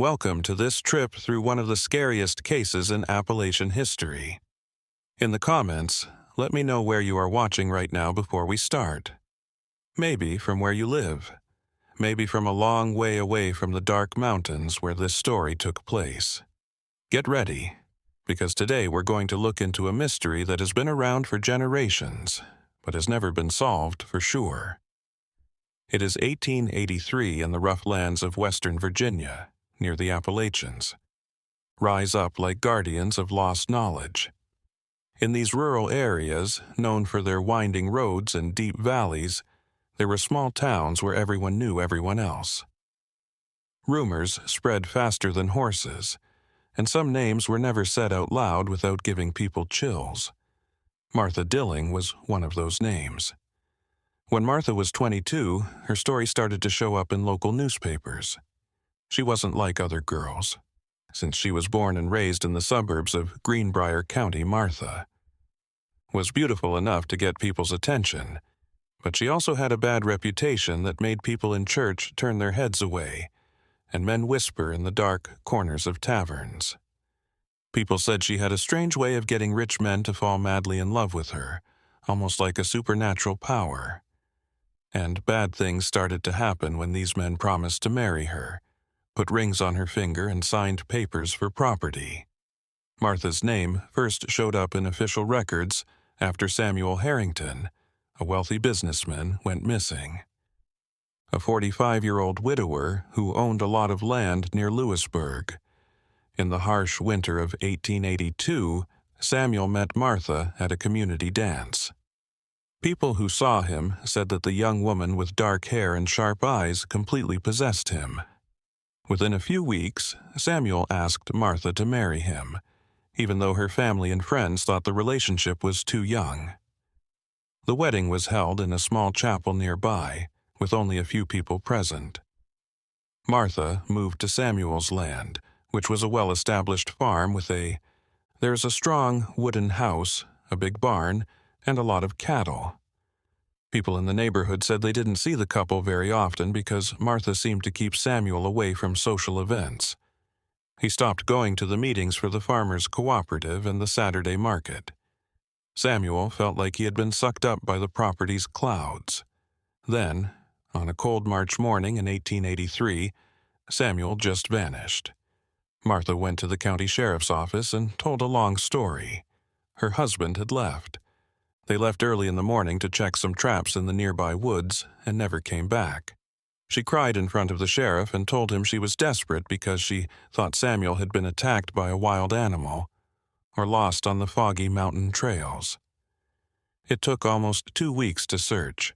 Welcome to this trip through one of the scariest cases in Appalachian history. In the comments, let me know where you are watching right now before we start. Maybe from where you live. Maybe from a long way away from the dark mountains where this story took place. Get ready, because today we're going to look into a mystery that has been around for generations, but has never been solved for sure. It is 1883 in the rough lands of Western Virginia, near the Appalachians. Rise up like guardians of lost knowledge. In these rural areas, known for their winding roads and deep valleys, there were small towns where everyone knew everyone else. Rumors spread faster than horses, and some names were never said out loud without giving people chills. Martha Dilling was one of those names. When Martha was 22, her story started to show up in local newspapers. She wasn't like other girls, since she was born and raised in the suburbs of Greenbrier County. Martha was beautiful enough to get people's attention, but she also had a bad reputation that made people in church turn their heads away, and men whisper in the dark corners of taverns. People said she had a strange way of getting rich men to fall madly in love with her, almost like a supernatural power. And bad things started to happen when these men promised to marry her, put rings on her finger, and signed papers for property. Martha's name first showed up in official records after Samuel Harrington, a wealthy businessman, went missing. A 45-year-old widower who owned a lot of land near Lewisburg. In the harsh winter of 1882, Samuel met Martha at a community dance. People who saw him said that the young woman with dark hair and sharp eyes completely possessed him. Within a few weeks, Samuel asked Martha to marry him, even though her family and friends thought the relationship was too young. The wedding was held in a small chapel nearby, with only a few people present. Martha moved to Samuel's land, which was a well-established farm with there's a strong wooden house, a big barn, and a lot of cattle. People in the neighborhood said they didn't see the couple very often because Martha seemed to keep Samuel away from social events. He stopped going to the meetings for the farmers' cooperative and the Saturday market. Samuel felt like he had been sucked up by the property's clouds. Then, on a cold March morning in 1883, Samuel just vanished. Martha went to the county sheriff's office and told a long story. Her husband had left. They left early in the morning to check some traps in the nearby woods and never came back. She cried in front of the sheriff and told him she was desperate because she thought Samuel had been attacked by a wild animal or lost on the foggy mountain trails. It took almost 2 weeks to search.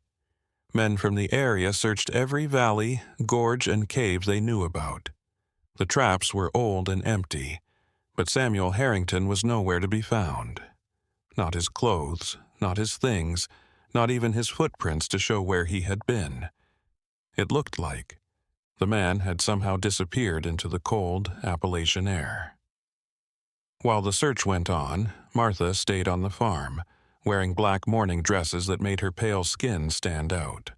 Men from the area searched every valley, gorge, and cave they knew about. The traps were old and empty, but Samuel Harrington was nowhere to be found. Not his clothes, not his things, not even his footprints to show where he had been. It looked like the man had somehow disappeared into the cold Appalachian air. While the search went on, Martha stayed on the farm, wearing black mourning dresses that made her pale skin stand out.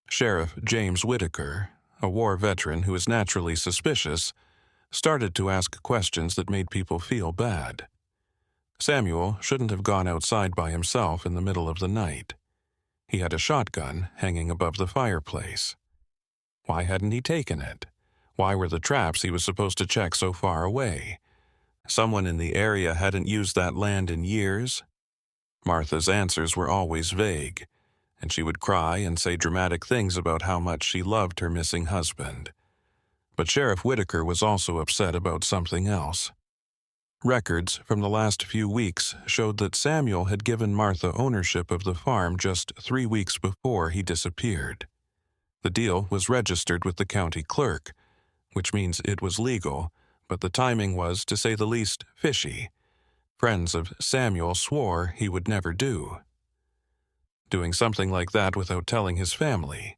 Sheriff James Whitaker, a war veteran who is naturally suspicious, started to ask questions that made people feel bad. Samuel shouldn't have gone outside by himself in the middle of the night. He had a shotgun hanging above the fireplace. Why hadn't he taken it? Why were the traps he was supposed to check so far away? Someone in the area hadn't used that land in years? Martha's answers were always vague, and she would cry and say dramatic things about how much she loved her missing husband. But Sheriff Whitaker was also upset about something else. Records from the last few weeks showed that Samuel had given Martha ownership of the farm just 3 weeks before he disappeared. The deal was registered with the county clerk, which means it was legal, but the timing was, to say the least, fishy. Friends of Samuel swore he would never do. Doing something like that without telling his family,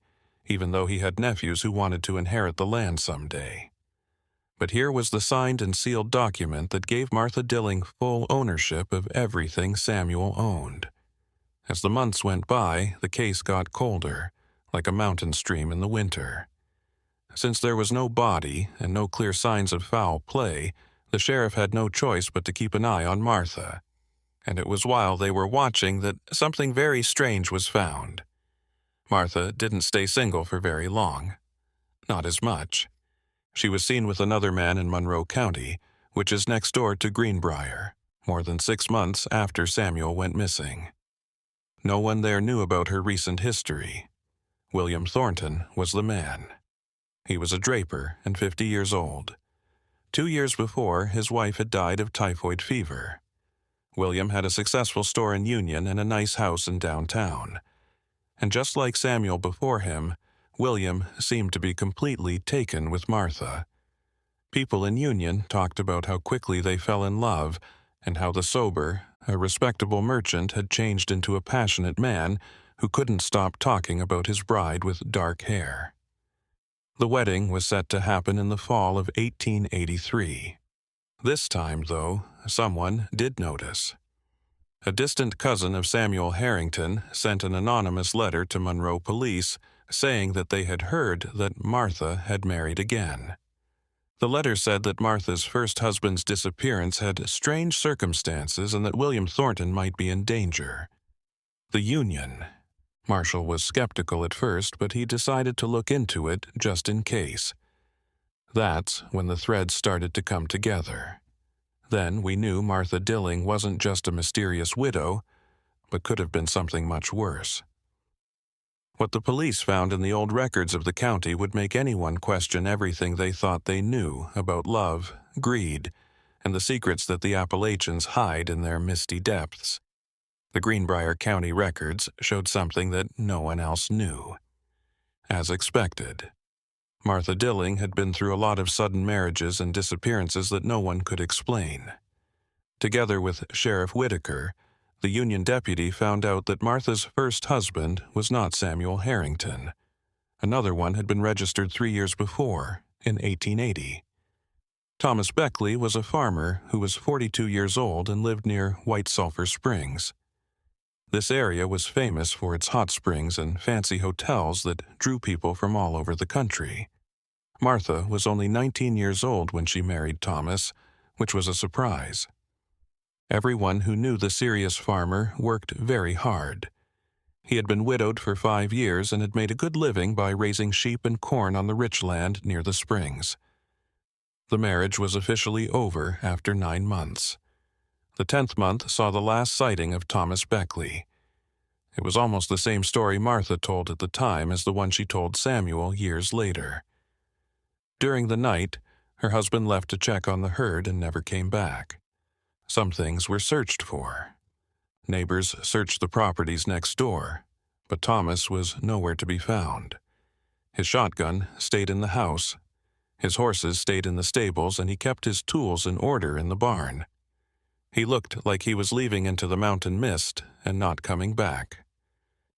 even though he had nephews who wanted to inherit the land someday. But here was the signed and sealed document that gave Martha Dilling full ownership of everything Samuel owned. As the months went by, the case got colder, like a mountain stream in the winter. Since there was no body and no clear signs of foul play, the sheriff had no choice but to keep an eye on Martha. And it was while they were watching that something very strange was found. Martha didn't stay single for very long. Not as much. She was seen with another man in Monroe County, which is next door to Greenbrier, more than 6 months after Samuel went missing. No one there knew about her recent history. William Thornton was the man. He was a draper and 50 years old. 2 years before, his wife had died of typhoid fever. William had a successful store in Union and a nice house in downtown. And just like Samuel before him, William seemed to be completely taken with Martha. People in Union talked about how quickly they fell in love and how the sober, a respectable merchant had changed into a passionate man who couldn't stop talking about his bride with dark hair. The wedding was set to happen in the fall of 1883. This time, though, someone did notice. A distant cousin of Samuel Harrington sent an anonymous letter to Monroe police saying that they had heard that Martha had married again. The letter said that Martha's first husband's disappearance had strange circumstances and that William Thornton might be in danger. The Union. Marshall was skeptical at first, but he decided to look into it just in case. That's when the threads started to come together. Then we knew Martha Dilling wasn't just a mysterious widow, but could have been something much worse. What the police found in the old records of the county would make anyone question everything they thought they knew about love, greed, and the secrets that the Appalachians hide in their misty depths. The Greenbrier County records showed something that no one else knew. As expected, Martha Dilling had been through a lot of sudden marriages and disappearances that no one could explain. Together with Sheriff Whitaker, the Union deputy found out that Martha's first husband was not Samuel Harrington. Another one had been registered 3 years before, in 1880. Thomas Beckley was a farmer who was 42 years old and lived near White Sulphur Springs. This area was famous for its hot springs and fancy hotels that drew people from all over the country. Martha was only 19 years old when she married Thomas, which was a surprise. Everyone who knew the serious farmer worked very hard. He had been widowed for 5 years and had made a good living by raising sheep and corn on the rich land near the springs. The marriage was officially over after 9 months. The 10th month saw the last sighting of Thomas Beckley. It was almost the same story Martha told at the time as the one she told Samuel years later. During the night, her husband left to check on the herd and never came back. Some things were searched for. Neighbors searched the properties next door, but Thomas was nowhere to be found. His shotgun stayed in the house. His horses stayed in the stables, and he kept his tools in order in the barn. He looked like he was leaving into the mountain mist and not coming back.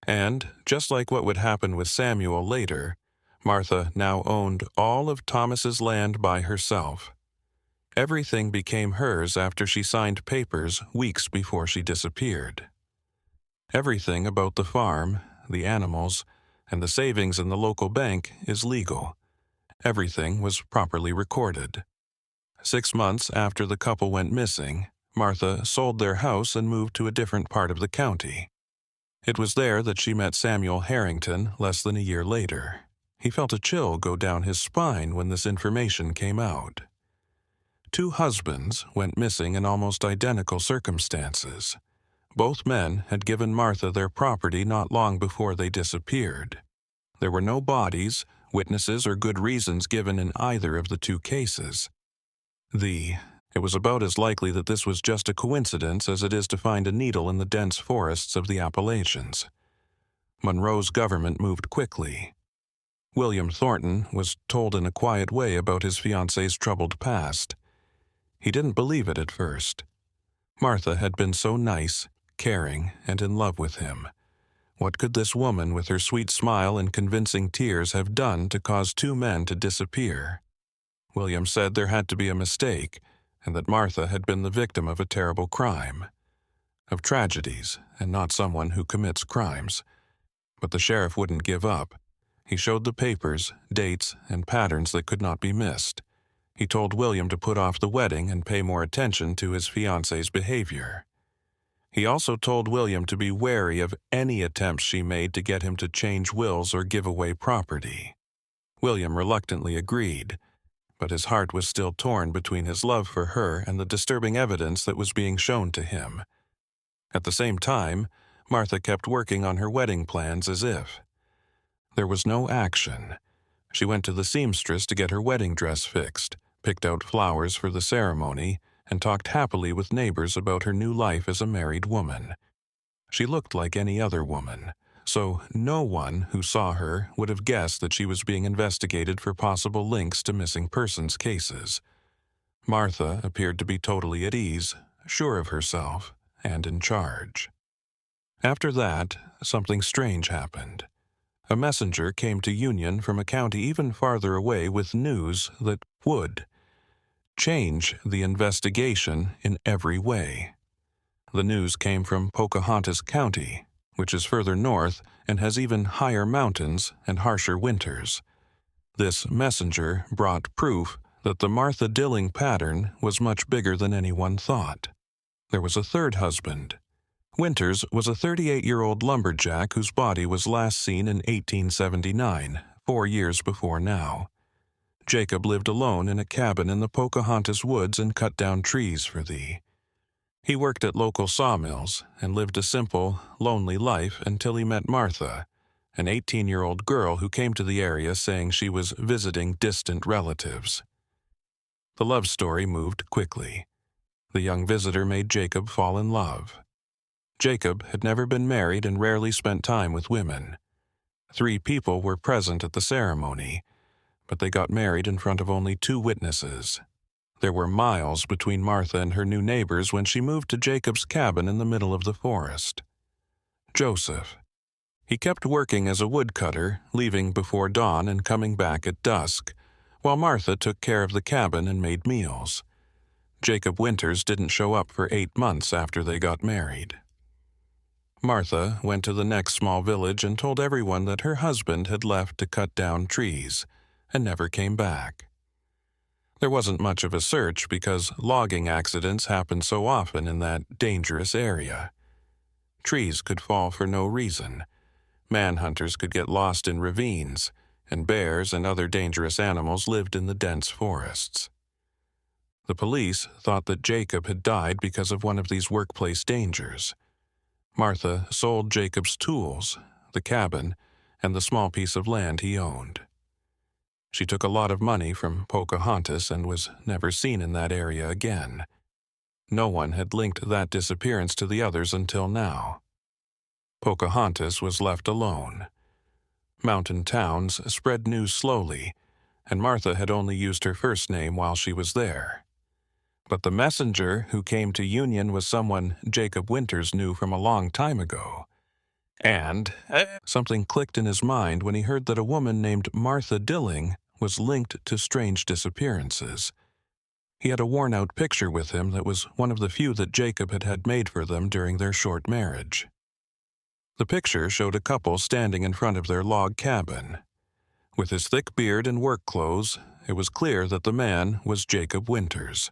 And, just like what would happen with Samuel later, Martha now owned all of Thomas's land by herself. Everything became hers after she signed papers weeks before she disappeared. Everything about the farm, the animals, and the savings in the local bank is legal. Everything was properly recorded. 6 months after the couple went missing, Martha sold their house and moved to a different part of the county. It was there that she met Samuel Harrington less than a year later. He felt a chill go down his spine when this information came out. 2 husbands went missing in almost identical circumstances. Both men had given Martha their property not long before they disappeared. There were no bodies, witnesses, or good reasons given in either of the 2 cases. It was about as likely that this was just a coincidence as it is to find a needle in the dense forests of the Appalachians. Monroe's government moved quickly. William Thornton was told in a quiet way about his fiancée's troubled past. He didn't believe it at first. Martha had been so nice, caring, and in love with him. What could this woman with her sweet smile and convincing tears have done to cause 2 men to disappear? William said there had to be a mistake, and that Martha had been the victim of a terrible crime. Of tragedies, and not someone who commits crimes. But the sheriff wouldn't give up. He showed the papers, dates, and patterns that could not be missed. He told William to put off the wedding and pay more attention to his fiancée's behavior. He also told William to be wary of any attempts she made to get him to change wills or give away property. William reluctantly agreed, but his heart was still torn between his love for her and the disturbing evidence that was being shown to him. At the same time, Martha kept working on her wedding plans as if. There was no action. She went to the seamstress to get her wedding dress fixed, picked out flowers for the ceremony, and talked happily with neighbors about her new life as a married woman. She looked like any other woman, so no one who saw her would have guessed that she was being investigated for possible links to missing persons cases. Martha appeared to be totally at ease, sure of herself, and in charge. After that, something strange happened. A messenger came to Union from a county even farther away with news that would change the investigation in every way. The news came from Pocahontas County, which is further north and has even higher mountains and harsher winters. This messenger brought proof that the Martha Dilling pattern was much bigger than anyone thought. There was a third husband. Winters was a 38-year-old lumberjack whose body was last seen in 1879, 4 years before now. Jacob lived alone in a cabin in the Pocahontas woods and cut down trees for thee. He worked at local sawmills and lived a simple, lonely life until he met Martha, an 18-year-old girl who came to the area saying she was visiting distant relatives. The love story moved quickly. The young visitor made Jacob fall in love. Jacob had never been married and rarely spent time with women. 3 people were present at the ceremony, but they got married in front of only 2 witnesses. There were miles between Martha and her new neighbors when she moved to Jacob's cabin in the middle of the forest. Joseph. He kept working as a woodcutter, leaving before dawn and coming back at dusk, while Martha took care of the cabin and made meals. Jacob Winters didn't show up for 8 months after they got married. Martha went to the next small village and told everyone that her husband had left to cut down trees and never came back. There wasn't much of a search because logging accidents happened so often in that dangerous area. Trees could fall for no reason. Manhunters could get lost in ravines, and bears and other dangerous animals lived in the dense forests. The police thought that Jacob had died because of one of these workplace dangers. Martha sold Jacob's tools, the cabin, and the small piece of land he owned. She took a lot of money from Pocahontas and was never seen in that area again. No one had linked that disappearance to the others until now. Pocahontas was left alone. Mountain towns spread news slowly, and Martha had only used her first name while she was there. But the messenger who came to Union was someone Jacob Winters knew from a long time ago. And something clicked in his mind when he heard that a woman named Martha Dilling was linked to strange disappearances. He had a worn-out picture with him that was one of the few that Jacob had had made for them during their short marriage. The picture showed a couple standing in front of their log cabin. With his thick beard and work clothes, it was clear that the man was Jacob Winters.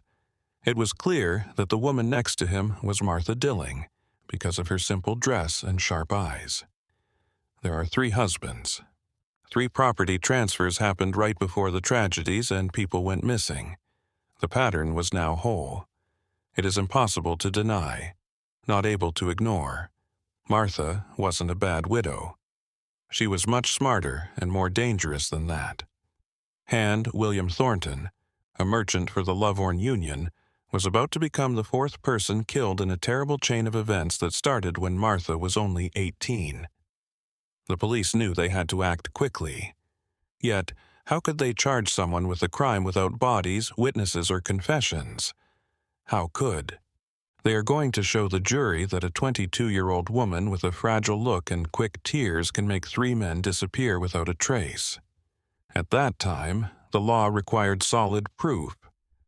It was clear that the woman next to him was Martha Dilling, because of her simple dress and sharp eyes. There are 3 husbands. 3 property transfers happened right before the tragedies and people went missing. The pattern was now whole. It is impossible to deny, not able to ignore. Martha wasn't a bad widow. She was much smarter and more dangerous than that. Hand William Thornton, a merchant for the Lovelorn Union, was about to become the 4th person killed in a terrible chain of events that started when Martha was only 18. The police knew they had to act quickly. Yet, how could they charge someone with a crime without bodies, witnesses, or confessions? How could? They are going to show the jury that a 22-year-old woman with a fragile look and quick tears can make 3 men disappear without a trace. At that time, the law required solid proof,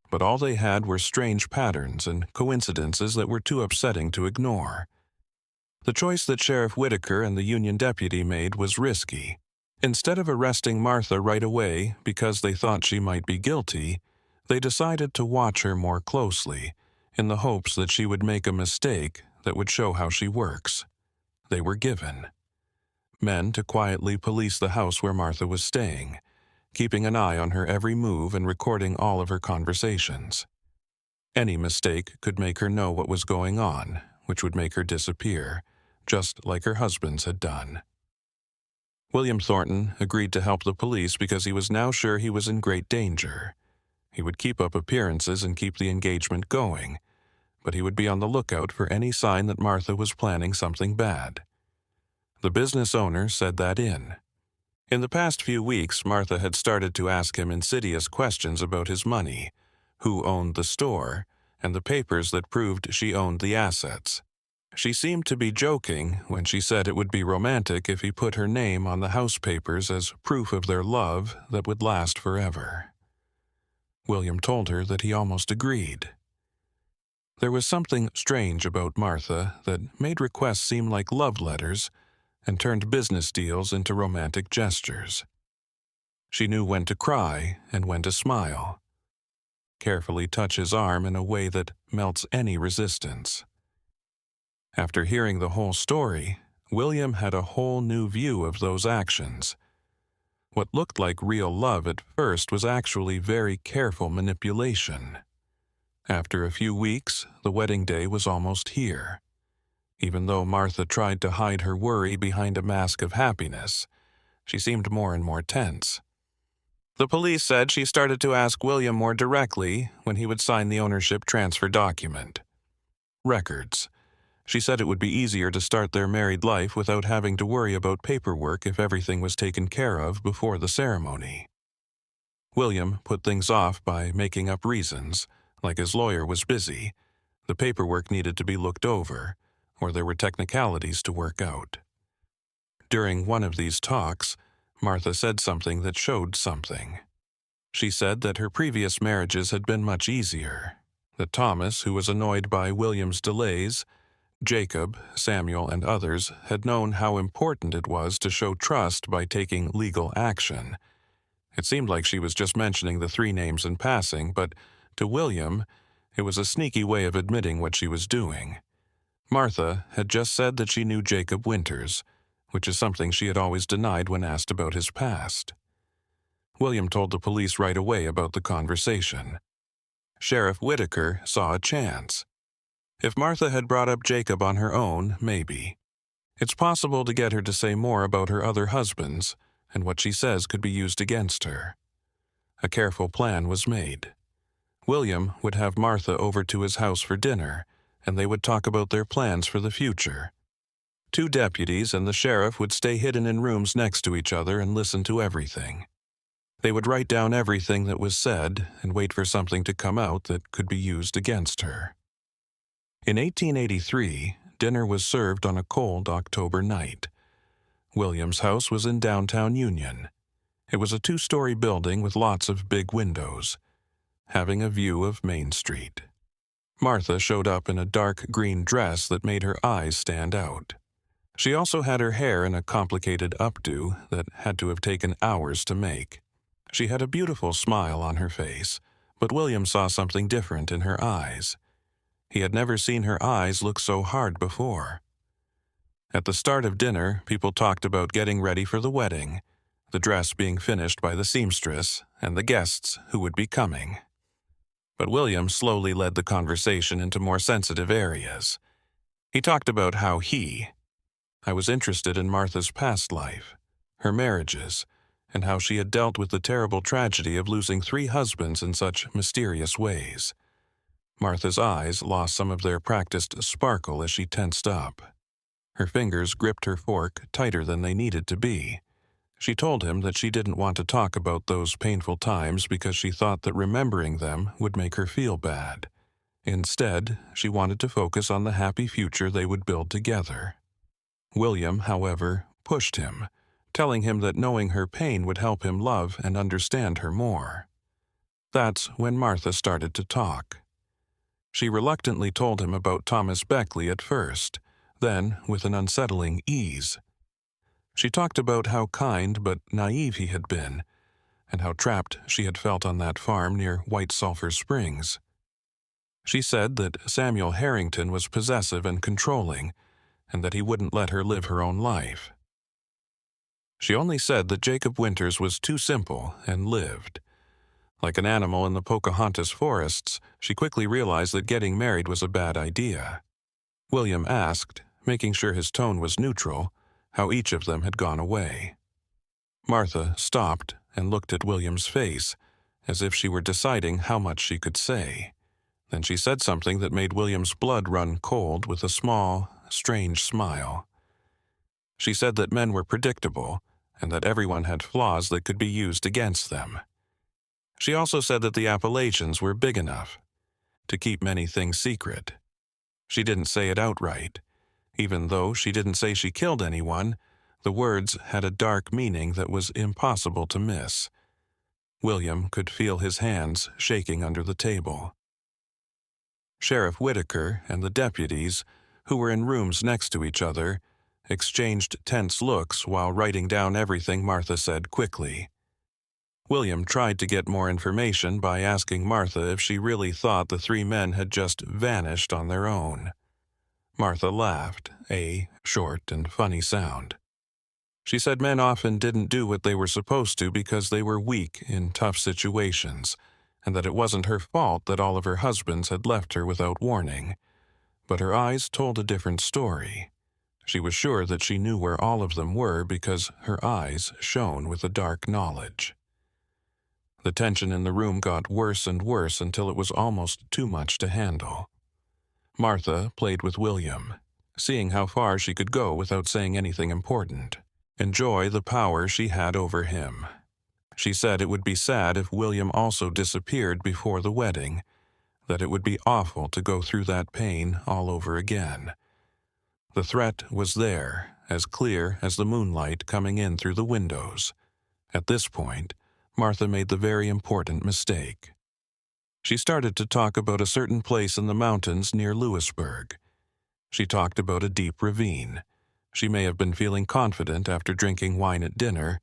but all they had were strange patterns and coincidences that were too upsetting to ignore. The choice that Sheriff Whitaker and the Union deputy made was risky. Instead of arresting Martha right away because they thought she might be guilty, they decided to watch her more closely, in the hopes that she would make a mistake that would show how she works. They were given men to quietly police the house where Martha was staying, keeping an eye on her every move and recording all of her conversations. Any mistake could make her know what was going on, which would make her disappear, just like her husband's had done. William Thornton agreed to help the police because he was now sure he was in great danger. He would keep up appearances and keep the engagement going, but he would be on the lookout for any sign that Martha was planning something bad. The business owner said that in. In the past few weeks, Martha had started to ask him insidious questions about his money, who owned the store, and the papers that proved she owned the assets. She seemed to be joking when she said it would be romantic if he put her name on the house papers as proof of their love that would last forever. William told her that he almost agreed. There was something strange about Martha that made requests seem like love letters and turned business deals into romantic gestures. She knew when to cry and when to smile. Carefully touch his arm in a way that melts any resistance. After hearing the whole story, William had a whole new view of those actions. What looked like real love at first was actually very careful manipulation. After a few weeks, the wedding day was almost here. Even though Martha tried to hide her worry behind a mask of happiness, she seemed more and more tense. The police said she started to ask William more directly when he would sign the ownership transfer document. Records. She said it would be easier to start their married life without having to worry about paperwork if everything was taken care of before the ceremony. William put things off by making up reasons, like his lawyer was busy, the paperwork needed to be looked over, or there were technicalities to work out. During one of these talks, Martha said something that showed something. She said that her previous marriages had been much easier, that Thomas, who was annoyed by William's delays, Jacob, Samuel, and others had known how important it was to show trust by taking legal action. It seemed like she was just mentioning the three names in passing, but to William, it was a sneaky way of admitting what she was doing. Martha had just said that she knew Jacob Winters, which is something she had always denied when asked about his past. William told the police right away about the conversation. Sheriff Whitaker saw a chance. If Martha had brought up Jacob on her own, maybe. It's possible to get her to say more about her other husbands, and what she says could be used against her. A careful plan was made. William would have Martha over to his house for dinner, and they would talk about their plans for the future. 2 deputies and the sheriff would stay hidden in rooms next to each other and listen to everything. They would write down everything that was said and wait for something to come out that could be used against her. In 1883, dinner was served on a cold October night. William's house was in downtown Union. It was a 2-story building with lots of big windows, having a view of Main Street. Martha showed up in a dark green dress that made her eyes stand out. She also had her hair in a complicated updo that had to have taken hours to make. She had a beautiful smile on her face, but William saw something different in her eyes. He had never seen her eyes look so hard before. At the start of dinner, people talked about getting ready for the wedding, the dress being finished by the seamstress, and the guests who would be coming. But William slowly led the conversation into more sensitive areas. He talked about how I was interested in Martha's past life, her marriages, and how she had dealt with the terrible tragedy of losing 3 husbands in such mysterious ways. Martha's eyes lost some of their practiced sparkle as she tensed up. Her fingers gripped her fork tighter than they needed to be. She told him that she didn't want to talk about those painful times because she thought that remembering them would make her feel bad. Instead, she wanted to focus on the happy future they would build together. William, however, pushed him, telling him that knowing her pain would help him love and understand her more. That's when Martha started to talk. She reluctantly told him about Thomas Beckley at first, then with an unsettling ease. She talked about how kind but naive he had been, and how trapped she had felt on that farm near White Sulphur Springs. She said that Samuel Harrington was possessive and controlling, and that he wouldn't let her live her own life. She only said that Jacob Winters was too simple and lived. Like an animal in the Pocahontas forests, she quickly realized that getting married was a bad idea. William asked, making sure his tone was neutral, how each of them had gone away. Martha stopped and looked at William's face, as if she were deciding how much she could say. Then she said something that made William's blood run cold with a small, strange smile. She said that men were predictable, and that everyone had flaws that could be used against them. She also said that the Appalachians were big enough to keep many things secret. She didn't say it outright. Even though she didn't say she killed anyone, the words had a dark meaning that was impossible to miss. William could feel his hands shaking under the table. Sheriff Whitaker and the deputies, who were in rooms next to each other, exchanged tense looks while writing down everything Martha said quickly. William tried to get more information by asking Martha if she really thought the three men had just vanished on their own. Martha laughed, a short and funny sound. She said men often didn't do what they were supposed to because they were weak in tough situations, and that it wasn't her fault that all of her husbands had left her without warning. But her eyes told a different story. She was sure that she knew where all of them were because her eyes shone with a dark knowledge. The tension in the room got worse and worse until it was almost too much to handle. Martha played with William, seeing how far she could go without saying anything important. Enjoy the power she had over him. She said it would be sad if William also disappeared before the wedding, that it would be awful to go through that pain all over again. The threat was there, as clear as the moonlight coming in through the windows. At this point, Martha made the very important mistake. She started to talk about a certain place in the mountains near Lewisburg. She talked about a deep ravine. She may have been feeling confident after drinking wine at dinner,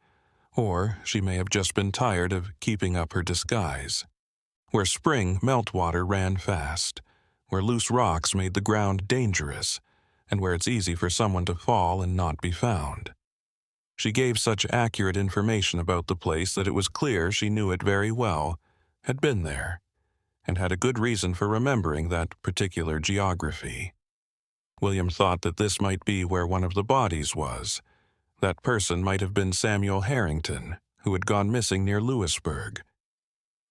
or she may have just been tired of keeping up her disguise. Where spring meltwater ran fast, where loose rocks made the ground dangerous, and where it's easy for someone to fall and not be found. She gave such accurate information about the place that it was clear she knew it very well, had been there, and had a good reason for remembering that particular geography. William thought that this might be where one of the bodies was. That person might have been Samuel Harrington, who had gone missing near Lewisburg.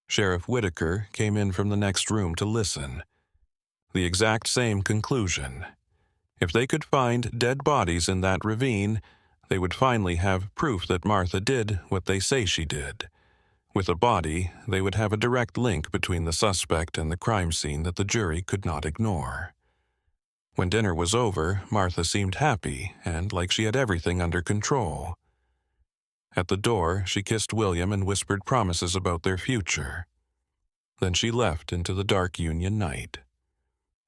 Sheriff Whitaker came in from the next room to listen. The exact same conclusion. If they could find dead bodies in that ravine, they would finally have proof that Martha did what they say she did. With a body, they would have a direct link between the suspect and the crime scene that the jury could not ignore. When dinner was over, Martha seemed happy and like she had everything under control. At the door, she kissed William and whispered promises about their future. Then she left into the dark Union night.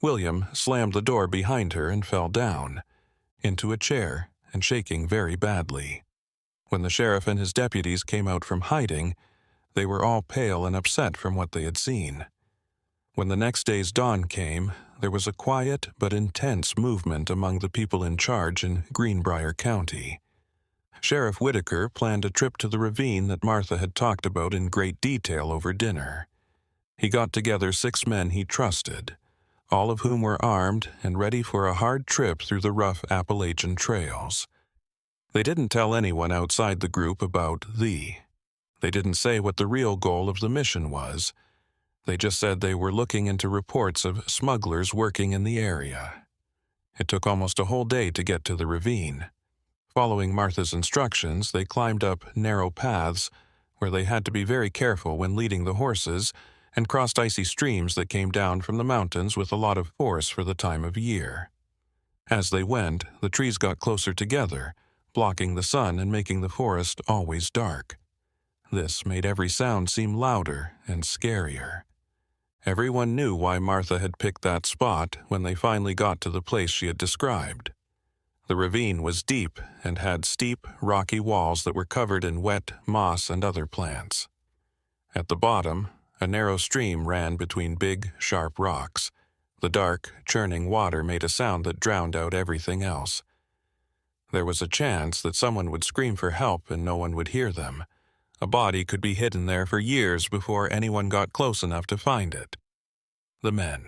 William slammed the door behind her and fell down, into a chair and shaking very badly. When the sheriff and his deputies came out from hiding, they were all pale and upset from what they had seen. When the next day's dawn came, there was a quiet but intense movement among the people in charge in Greenbrier County. Sheriff Whitaker planned a trip to the ravine that Martha had talked about in great detail over dinner. He got together 6 men he trusted, all of whom were armed and ready for a hard trip through the rough Appalachian trails. They didn't tell anyone outside the group about They didn't say what the real goal of the mission was. They just said they were looking into reports of smugglers working in the area. It took almost a whole day to get to the ravine. Following Martha's instructions, they climbed up narrow paths where they had to be very careful when leading the horses and crossed icy streams that came down from the mountains with a lot of force for the time of year. As they went, the trees got closer together, blocking the sun and making the forest always dark. This made every sound seem louder and scarier. Everyone knew why Martha had picked that spot when they finally got to the place she had described. The ravine was deep and had steep, rocky walls that were covered in wet moss and other plants. At the bottom, a narrow stream ran between big, sharp rocks. The dark, churning water made a sound that drowned out everything else. There was a chance that someone would scream for help and no one would hear them. A body could be hidden there for years before anyone got close enough to find it. The men.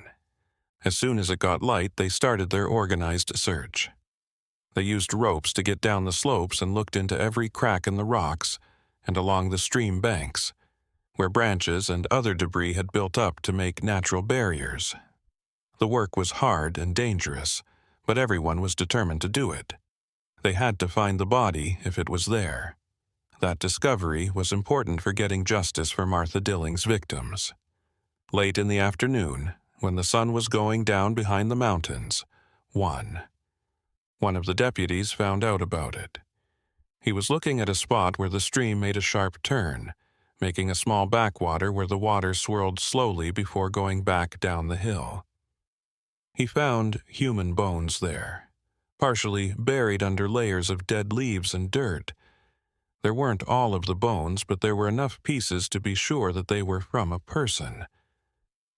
As soon as it got light, they started their organized search. They used ropes to get down the slopes and looked into every crack in the rocks and along the stream banks, where branches and other debris had built up to make natural barriers. The work was hard and dangerous, but everyone was determined to do it. They had to find the body if it was there. That discovery was important for getting justice for Martha Dilling's victims. Late in the afternoon, when the sun was going down behind the mountains, one of the deputies found out about it. He was looking at a spot where the stream made a sharp turn, making a small backwater where the water swirled slowly before going back down the hill. He found human bones there, partially buried under layers of dead leaves and dirt. There weren't all of the bones, but there were enough pieces to be sure that they were from a person.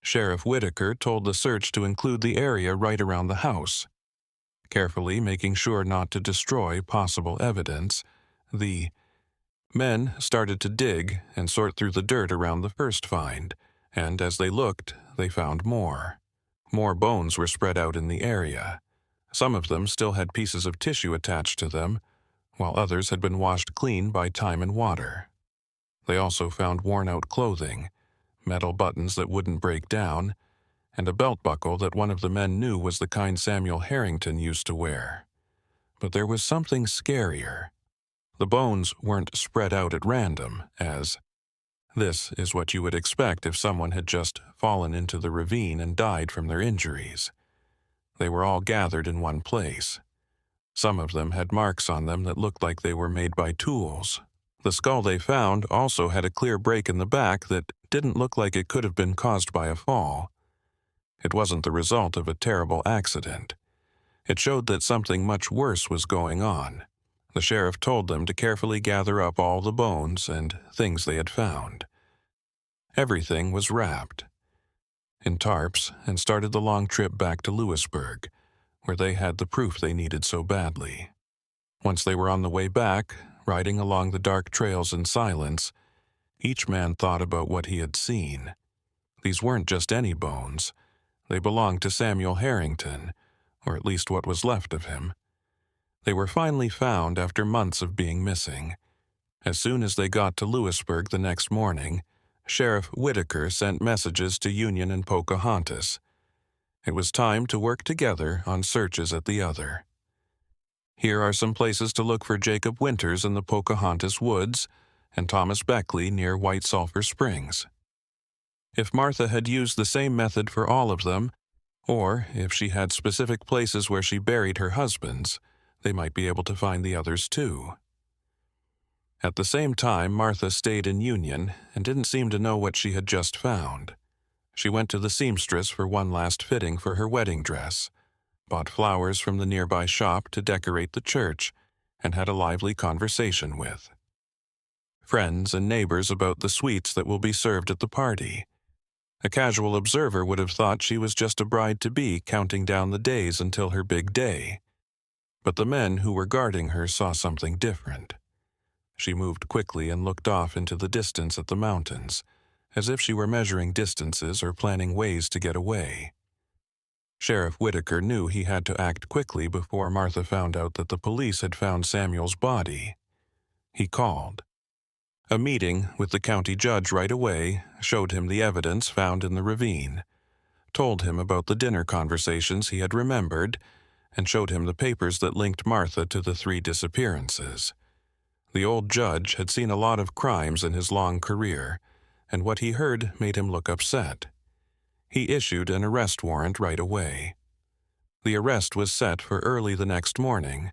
Sheriff Whitaker told the search to include the area right around the house. Carefully making sure not to destroy possible evidence, the men started to dig and sort through the dirt around the first find, and as they looked, they found more. More bones were spread out in the area. Some of them still had pieces of tissue attached to them, while others had been washed clean by time and water. They also found worn-out clothing, metal buttons that wouldn't break down, and a belt buckle that one of the men knew was the kind Samuel Harrington used to wear. But there was something scarier. The bones weren't spread out at random, as this is what you would expect if someone had just fallen into the ravine and died from their injuries. They were all gathered in one place. Some of them had marks on them that looked like they were made by tools. The skull they found also had a clear break in the back that didn't look like it could have been caused by a fall. It wasn't the result of a terrible accident. It showed that something much worse was going on. The sheriff told them to carefully gather up all the bones and things they had found. Everything was wrapped in tarps and started the long trip back to Lewisburg, where they had the proof they needed so badly. Once they were on the way back, riding along the dark trails in silence, each man thought about what he had seen. These weren't just any bones. They belonged to Samuel Harrington, or at least what was left of him. They were finally found after months of being missing. As soon as they got to Lewisburg the next morning, Sheriff Whitaker sent messages to Union and Pocahontas. It was time to work together on searches at the other. Here are some places to look for Jacob Winters in the Pocahontas Woods and Thomas Beckley near White Sulphur Springs. If Martha had used the same method for all of them, or if she had specific places where she buried her husbands, they might be able to find the others too. At the same time, Martha stayed in Union and didn't seem to know what she had just found. She went to the seamstress for one last fitting for her wedding dress, bought flowers from the nearby shop to decorate the church, and had a lively conversation with friends and neighbors about the sweets that will be served at the party. A casual observer would have thought she was just a bride-to-be counting down the days until her big day. But the men who were guarding her saw something different. She moved quickly and looked off into the distance at the mountains, as if she were measuring distances or planning ways to get away. Sheriff Whitaker knew he had to act quickly before Martha found out that the police had found Samuel's body. He called. A meeting with the county judge right away showed him the evidence found in the ravine, told him about the dinner conversations he had remembered, and showed him the papers that linked Martha to the 3 disappearances. The old judge had seen a lot of crimes in his long career, and what he heard made him look upset. He issued an arrest warrant right away. The arrest was set for early the next morning,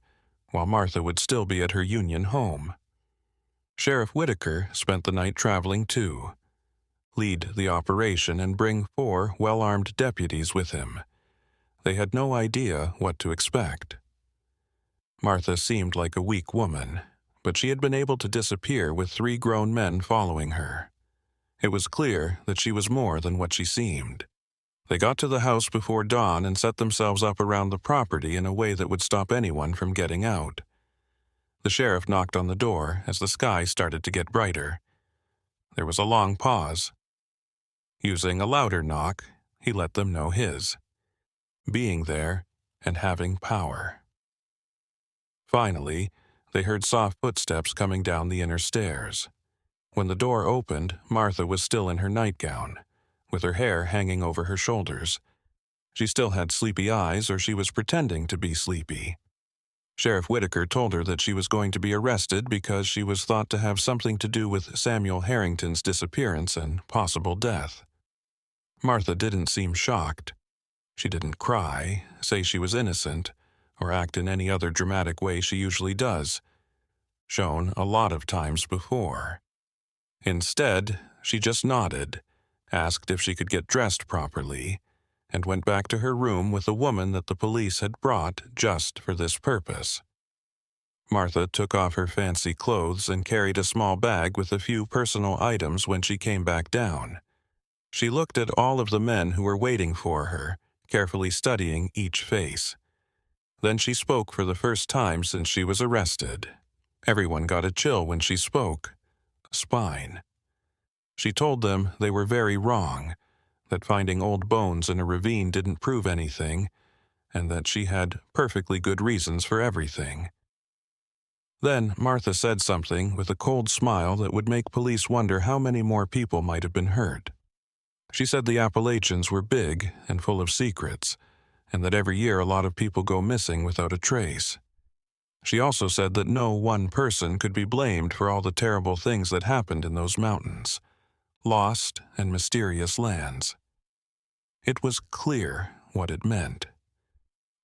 while Martha would still be at her Union home. Sheriff Whitaker spent the night traveling too, lead the operation and bring 4 well-armed deputies with him. They had no idea what to expect. Martha seemed like a weak woman, but she had been able to disappear with 3 grown men following her. It was clear that she was more than what she seemed. They got to the house before dawn and set themselves up around the property in a way that would stop anyone from getting out. The sheriff knocked on the door as the sky started to get brighter. There was a long pause. Using a louder knock, he let them know his. Being there and having power. Finally, they heard soft footsteps coming down the inner stairs. When the door opened, Martha was still in her nightgown, with her hair hanging over her shoulders. She still had sleepy eyes, or she was pretending to be sleepy. Sheriff Whitaker told her that she was going to be arrested because she was thought to have something to do with Samuel Harrington's disappearance and possible death. Martha didn't seem shocked. She didn't cry, say she was innocent, or act in any other dramatic way she usually does, shown a lot of times before. Instead, she just nodded, asked if she could get dressed properly, and went back to her room with a woman that the police had brought just for this purpose. Martha took off her fancy clothes and carried a small bag with a few personal items when she came back down. She looked at all of the men who were waiting for her, carefully studying each face. Then she spoke for the first time since she was arrested. Everyone got a chill when she spoke. Spine. She told them they were very wrong, that finding old bones in a ravine didn't prove anything, and that she had perfectly good reasons for everything. Then Martha said something with a cold smile that would make police wonder how many more people might have been hurt. She said the Appalachians were big and full of secrets, and that every year a lot of people go missing without a trace. She also said that no one person could be blamed for all the terrible things that happened in those mountains. Lost and mysterious lands. It was clear what it meant.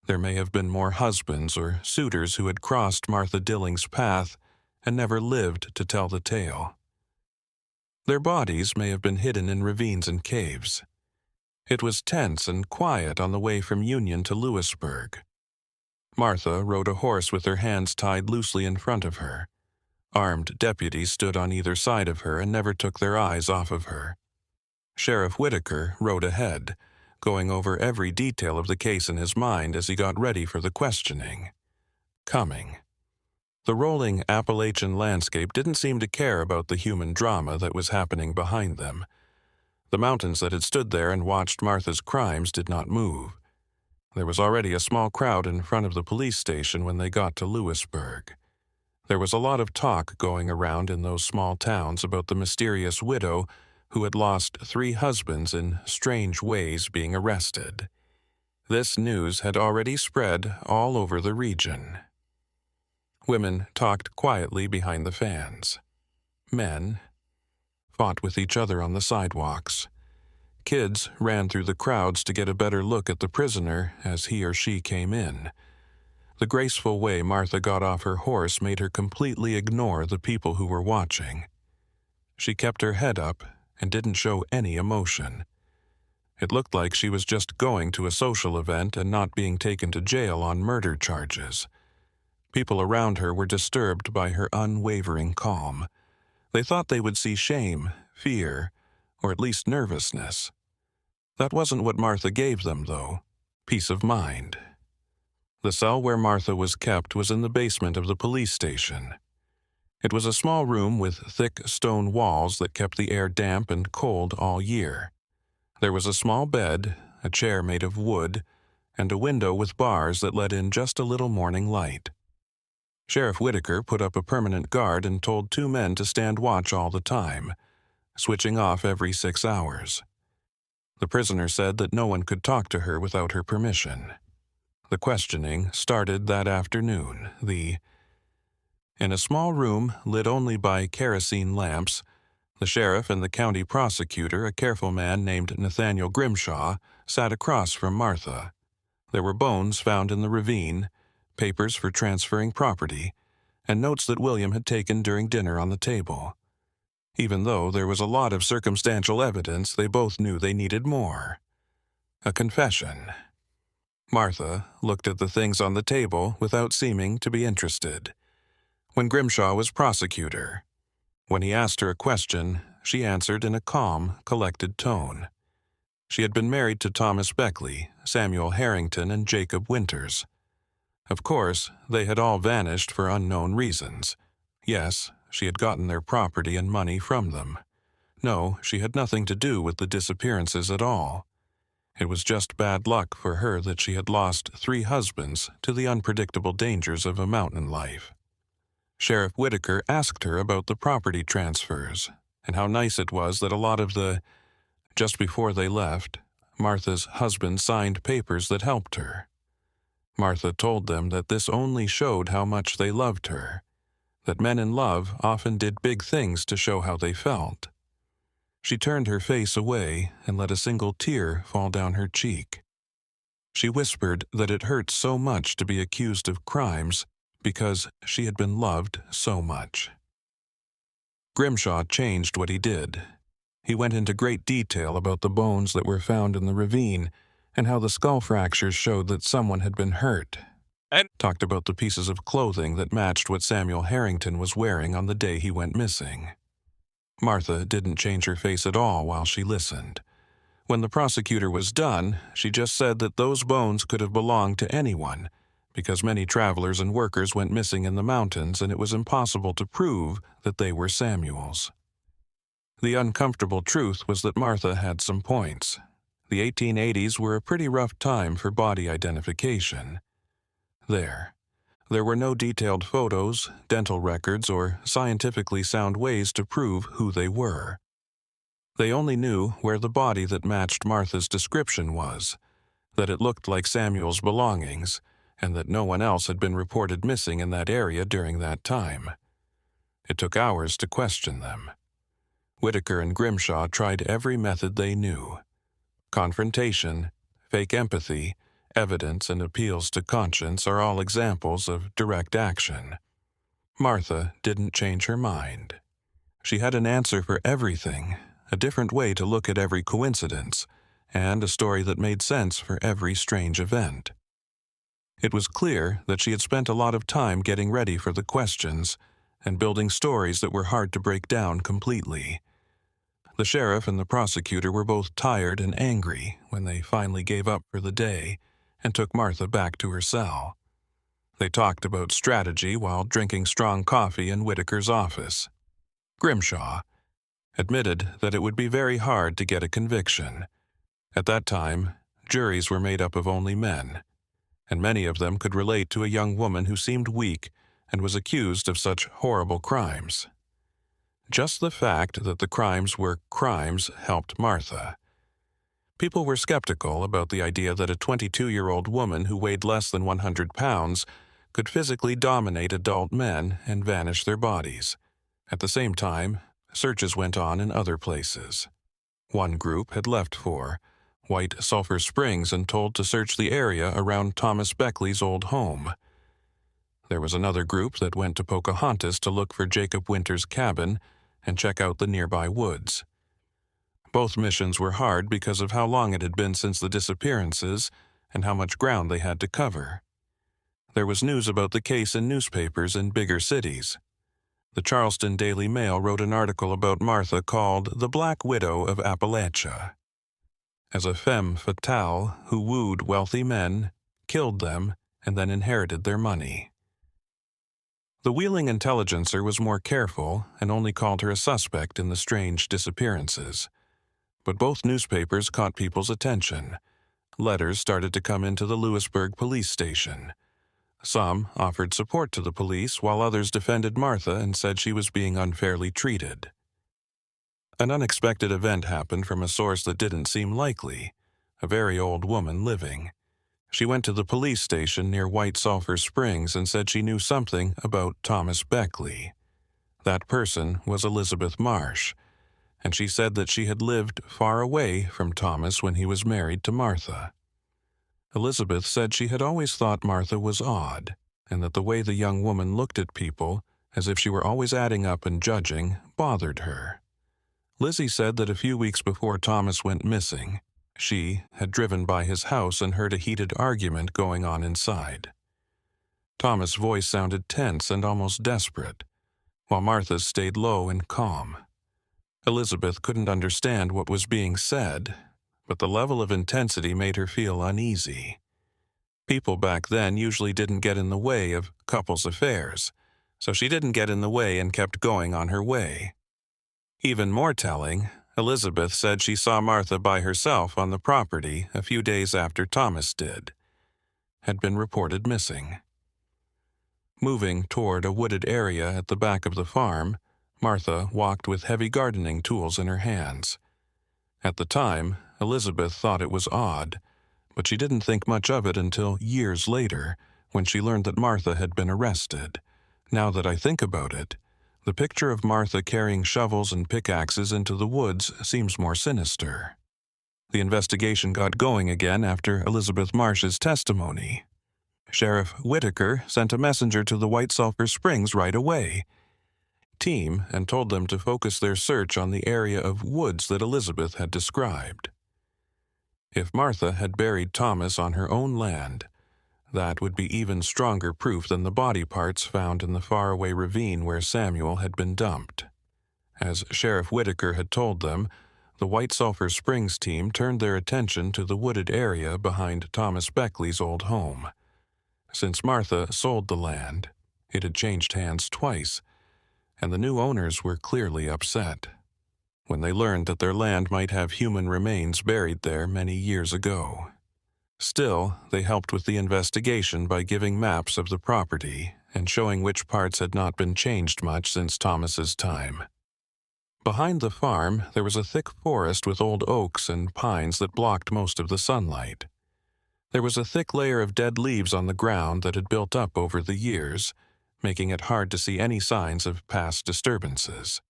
There may have been more husbands or suitors who had crossed Martha Dilling's path and never lived to tell the tale. Their bodies may have been hidden in ravines and caves. It was tense and quiet on the way from Union to Lewisburg. Martha rode a horse with her hands tied loosely in front of her. Armed deputies stood on either side of her and never took their eyes off of her. Sheriff Whitaker rode ahead, going over every detail of the case in his mind as he got ready for the questioning. Coming. The rolling Appalachian landscape didn't seem to care about the human drama that was happening behind them. The mountains that had stood there and watched Martha's crimes did not move. There was already a small crowd in front of the police station when they got to Lewisburg. There was a lot of talk going around in those small towns about the mysterious widow who had lost 3 husbands in strange ways being arrested. This news had already spread all over the region. Women talked quietly behind the fans. Men fought with each other on the sidewalks. Kids ran through the crowds to get a better look at the prisoner as he or she came in. The graceful way Martha got off her horse made her completely ignore the people who were watching. She kept her head up and didn't show any emotion. It looked like she was just going to a social event and not being taken to jail on murder charges. People around her were disturbed by her unwavering calm. They thought they would see shame, fear, or at least nervousness. That wasn't what Martha gave them, though. Peace of mind. The cell where Martha was kept was in the basement of the police station. It was a small room with thick stone walls that kept the air damp and cold all year. There was a small bed, a chair made of wood, and a window with bars that let in just a little morning light. Sheriff Whitaker put up a permanent guard and told 2 men to stand watch all the time, switching off every 6 hours. The prisoner said that no one could talk to her without her permission. The questioning started that afternoon. In a small room lit only by kerosene lamps, the sheriff and the county prosecutor, a careful man named Nathaniel Grimshaw, sat across from Martha. There were bones found in the ravine, papers for transferring property, and notes that William had taken during dinner on the table. Even though there was a lot of circumstantial evidence, they both knew they needed more. A confession. Martha looked at the things on the table without seeming to be interested. When Grimshaw was prosecutor, when he asked her a question, she answered in a calm, collected tone. She had been married to Thomas Beckley, Samuel Harrington, and Jacob Winters. Of course, they had all vanished for unknown reasons. Yes, she had gotten their property and money from them. No, she had nothing to do with the disappearances at all. It was just bad luck for her that she had lost 3 husbands to the unpredictable dangers of a mountain life. Sheriff Whitaker asked her about the property transfers and how nice it was that a lot of just before they left, Martha's husband signed papers that helped her. Martha told them that this only showed how much they loved her, that men in love often did big things to show how they felt. She turned her face away and let a single tear fall down her cheek. She whispered that it hurt so much to be accused of crimes because she had been loved so much. Grimshaw changed what he did. He went into great detail about the bones that were found in the ravine and how the skull fractures showed that someone had been hurt, and talked about the pieces of clothing that matched what Samuel Harrington was wearing on the day he went missing. Martha didn't change her face at all while she listened. When the prosecutor was done, she just said that those bones could have belonged to anyone, because many travelers and workers went missing in the mountains and it was impossible to prove that they were Samuel's. The uncomfortable truth was that Martha had some points. The 1880s were a pretty rough time for body identification. There were no detailed photos, dental records, or scientifically sound ways to prove who they were. They only knew where the body that matched Martha's description was, that it looked like Samuel's belongings, and that no one else had been reported missing in that area during that time. It took hours to question them. Whitaker and Grimshaw tried every method they knew. Confrontation, fake empathy, evidence, and appeals to conscience are all examples of direct action. Martha didn't change her mind. She had an answer for everything, a different way to look at every coincidence, and a story that made sense for every strange event. It was clear that she had spent a lot of time getting ready for the questions and building stories that were hard to break down completely. The sheriff and the prosecutor were both tired and angry when they finally gave up for the day and took Martha back to her cell. They talked about strategy while drinking strong coffee in Whitaker's office. Grimshaw admitted that it would be very hard to get a conviction. At that time, juries were made up of only men, and many of them could relate to a young woman who seemed weak and was accused of such horrible crimes. Just the fact that the crimes were crimes helped Martha. People were skeptical about the idea that a 22-year-old woman who weighed less than 100 pounds could physically dominate adult men and vanish their bodies. At the same time, searches went on in other places. One group had left for White Sulphur Springs and told to search the area around Thomas Beckley's old home. There was another group that went to Pocahontas to look for Jacob Winters' cabin and check out the nearby woods. Both missions were hard because of how long it had been since the disappearances and how much ground they had to cover. There was news about the case in newspapers in bigger cities. The Charleston Daily Mail wrote an article about Martha called The Black Widow of Appalachia. As a femme fatale who wooed wealthy men, killed them, and then inherited their money. The Wheeling Intelligencer was more careful and only called her a suspect in the strange disappearances. But both newspapers caught people's attention. Letters started to come into the Lewisburg police station. Some offered support to the police, while others defended Martha and said she was being unfairly treated. An unexpected event happened from a source that didn't seem likely, a very old woman living. She went to the police station near White Sulphur Springs and said she knew something about Thomas Beckley. That person was Elizabeth Marsh, and she said that she had lived far away from Thomas when he was married to Martha. Elizabeth said she had always thought Martha was odd, and that the way the young woman looked at people, as if she were always adding up and judging, bothered her. Lizzie said that a few weeks before Thomas went missing, She had driven by his house and heard a heated argument going on inside. Thomas' voice sounded tense and almost desperate, while Martha's stayed low and calm. Elizabeth couldn't understand what was being said, but the level of intensity made her feel uneasy. People back then usually didn't get in the way of couples' affairs, so she didn't get in the way and kept going on her way. Even more telling, Elizabeth said she saw Martha by herself on the property a few days after Thomas had been reported missing. Moving toward a wooded area at the back of the farm, Martha walked with heavy gardening tools in her hands. At the time, Elizabeth thought it was odd, but she didn't think much of it until years later, when she learned that Martha had been arrested. Now that I think about it, the picture of Martha carrying shovels and pickaxes into the woods seems more sinister. The investigation got going again after Elizabeth Marsh's testimony. Sheriff Whitaker sent a messenger to the White Sulphur Springs right away and told them to focus their search on the area of woods that Elizabeth had described. If Martha had buried Thomas on her own land, that would be even stronger proof than the body parts found in the faraway ravine where Samuel had been dumped. As Sheriff Whitaker had told them, the White Sulphur Springs team turned their attention to the wooded area behind Thomas Beckley's old home. Since Martha sold the land, it had changed hands twice, and the new owners were clearly upset when they learned that their land might have human remains buried there many years ago. Still, they helped with the investigation by giving maps of the property and showing which parts had not been changed much since Thomas's time. Behind the farm, there was a thick forest with old oaks and pines that blocked most of the sunlight. There was a thick layer of dead leaves on the ground that had built up over the years, making it hard to see any signs of past disturbances.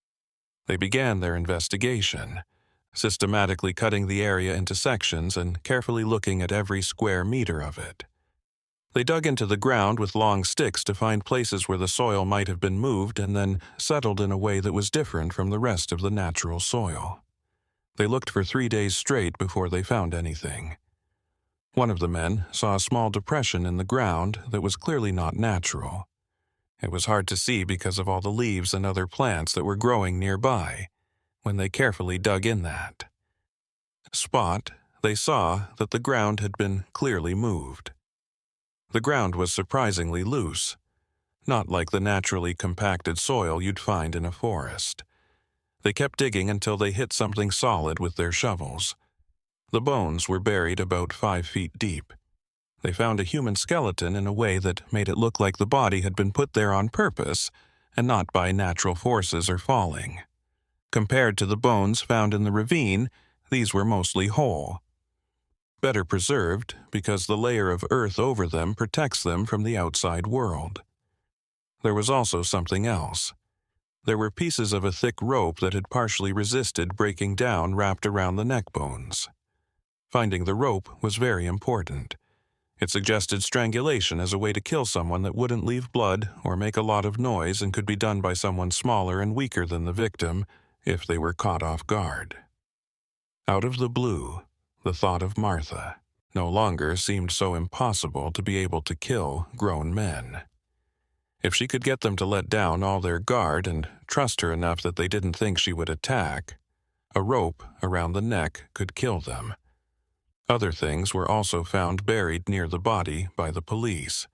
They began their investigation, systematically cutting the area into sections and carefully looking at every square meter of it. They dug into the ground with long sticks to find places where the soil might have been moved and then settled in a way that was different from the rest of the natural soil. They looked for 3 days straight before they found anything. One of the men saw a small depression in the ground that was clearly not natural. It was hard to see because of all the leaves and other plants that were growing nearby when they carefully dug in that spot. They saw that the ground had been clearly moved. The ground was surprisingly loose, not like the naturally compacted soil you'd find in a forest. They kept digging until they hit something solid with their shovels. The bones were buried about 5 feet deep. They found a human skeleton in a way that made it look like the body had been put there on purpose and not by natural forces or falling. Compared to the bones found in the ravine, these were mostly whole. Better preserved because the layer of earth over them protects them from the outside world. There was also something else. There were pieces of a thick rope that had partially resisted breaking down wrapped around the neck bones. Finding the rope was very important. It suggested strangulation as a way to kill someone that wouldn't leave blood or make a lot of noise and could be done by someone smaller and weaker than the victim if they were caught off guard. Out of the blue, the thought of Martha no longer seemed so impossible to be able to kill grown men. If she could get them to let down all their guard and trust her enough that they didn't think she would attack, a rope around the neck could kill them. Other things were also found buried near the body by the police.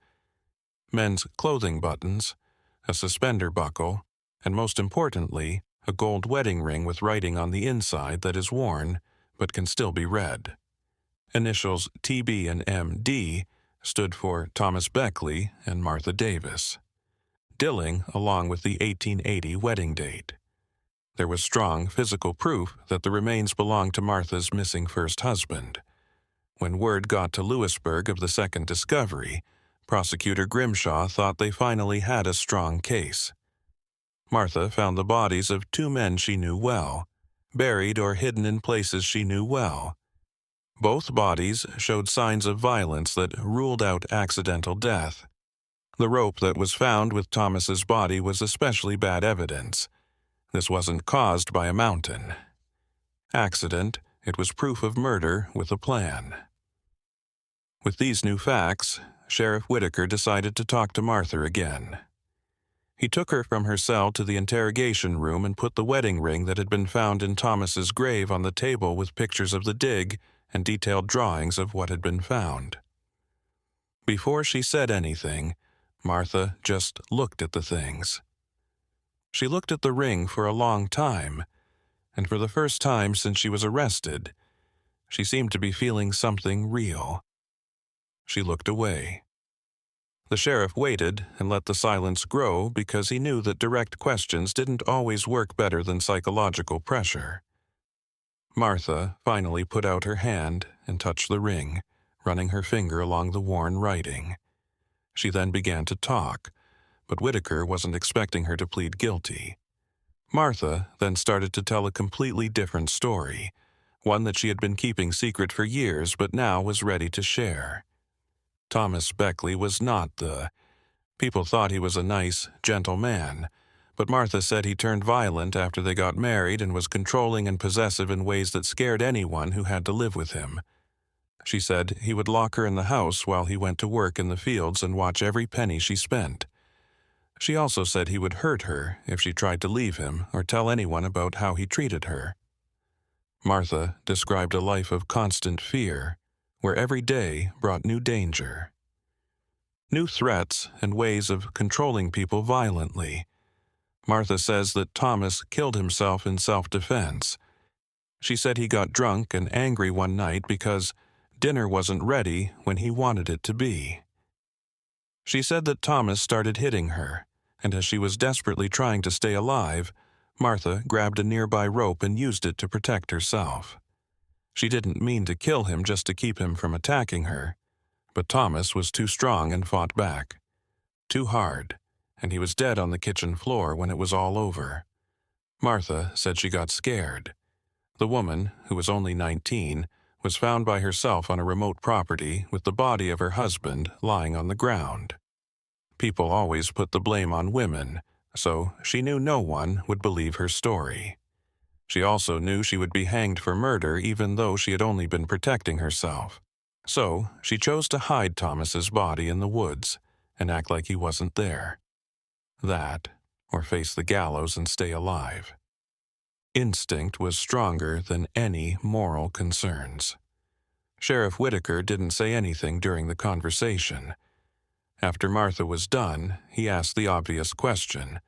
Men's clothing buttons, a suspender buckle, and most importantly, a gold wedding ring with writing on the inside that is worn but can still be read. Initials TB and MD stood for Thomas Beckley and Martha Davis. Dilling along with the 1880 wedding date. There was strong physical proof that the remains belonged to Martha's missing first husband. When word got to Lewisburg of the second discovery, Prosecutor Grimshaw thought they finally had a strong case. Martha found the bodies of 2 men she knew well, buried or hidden in places she knew well. Both bodies showed signs of violence that ruled out accidental death. The rope that was found with Thomas's body was especially bad evidence. This wasn't caused by a mountain. Accident, It was proof of murder with a plan. With these new facts, Sheriff Whitaker decided to talk to Martha again. He took her from her cell to the interrogation room and put the wedding ring that had been found in Thomas's grave on the table with pictures of the dig and detailed drawings of what had been found. Before she said anything, Martha just looked at the things. She looked at the ring for a long time, and for the first time since she was arrested, she seemed to be feeling something real. She looked away. The sheriff waited and let the silence grow because he knew that direct questions didn't always work better than psychological pressure. Martha finally put out her hand and touched the ring, running her finger along the worn writing. She then began to talk, but Whitaker wasn't expecting her to plead guilty. Martha then started to tell a completely different story, one that she had been keeping secret for years but now was ready to share. Thomas Beckley was not people thought he was a nice, gentle man, but Martha said he turned violent after they got married and was controlling and possessive in ways that scared anyone who had to live with him. She said he would lock her in the house while he went to work in the fields and watch every penny she spent. She also said he would hurt her if she tried to leave him or tell anyone about how he treated her. Martha described a life of constant fear, where every day brought new danger, new threats and ways of controlling people violently. Martha says that Thomas killed himself in self-defense. She said he got drunk and angry one night because dinner wasn't ready when he wanted it to be. She said that Thomas started hitting her, and as she was desperately trying to stay alive, Martha grabbed a nearby rope and used it to protect herself. She didn't mean to kill him just to keep him from attacking her, but Thomas was too strong and fought back. Too hard, and he was dead on the kitchen floor when it was all over. Martha said she got scared. The woman, who was only 19, was found by herself on a remote property with the body of her husband lying on the ground. People always put the blame on women, so she knew no one would believe her story. She also knew she would be hanged for murder even though she had only been protecting herself. So she chose to hide Thomas's body in the woods and act like he wasn't there. That, or face the gallows and stay alive. Instinct was stronger than any moral concerns. Sheriff Whitaker didn't say anything during the conversation. After Martha was done, he asked the obvious question,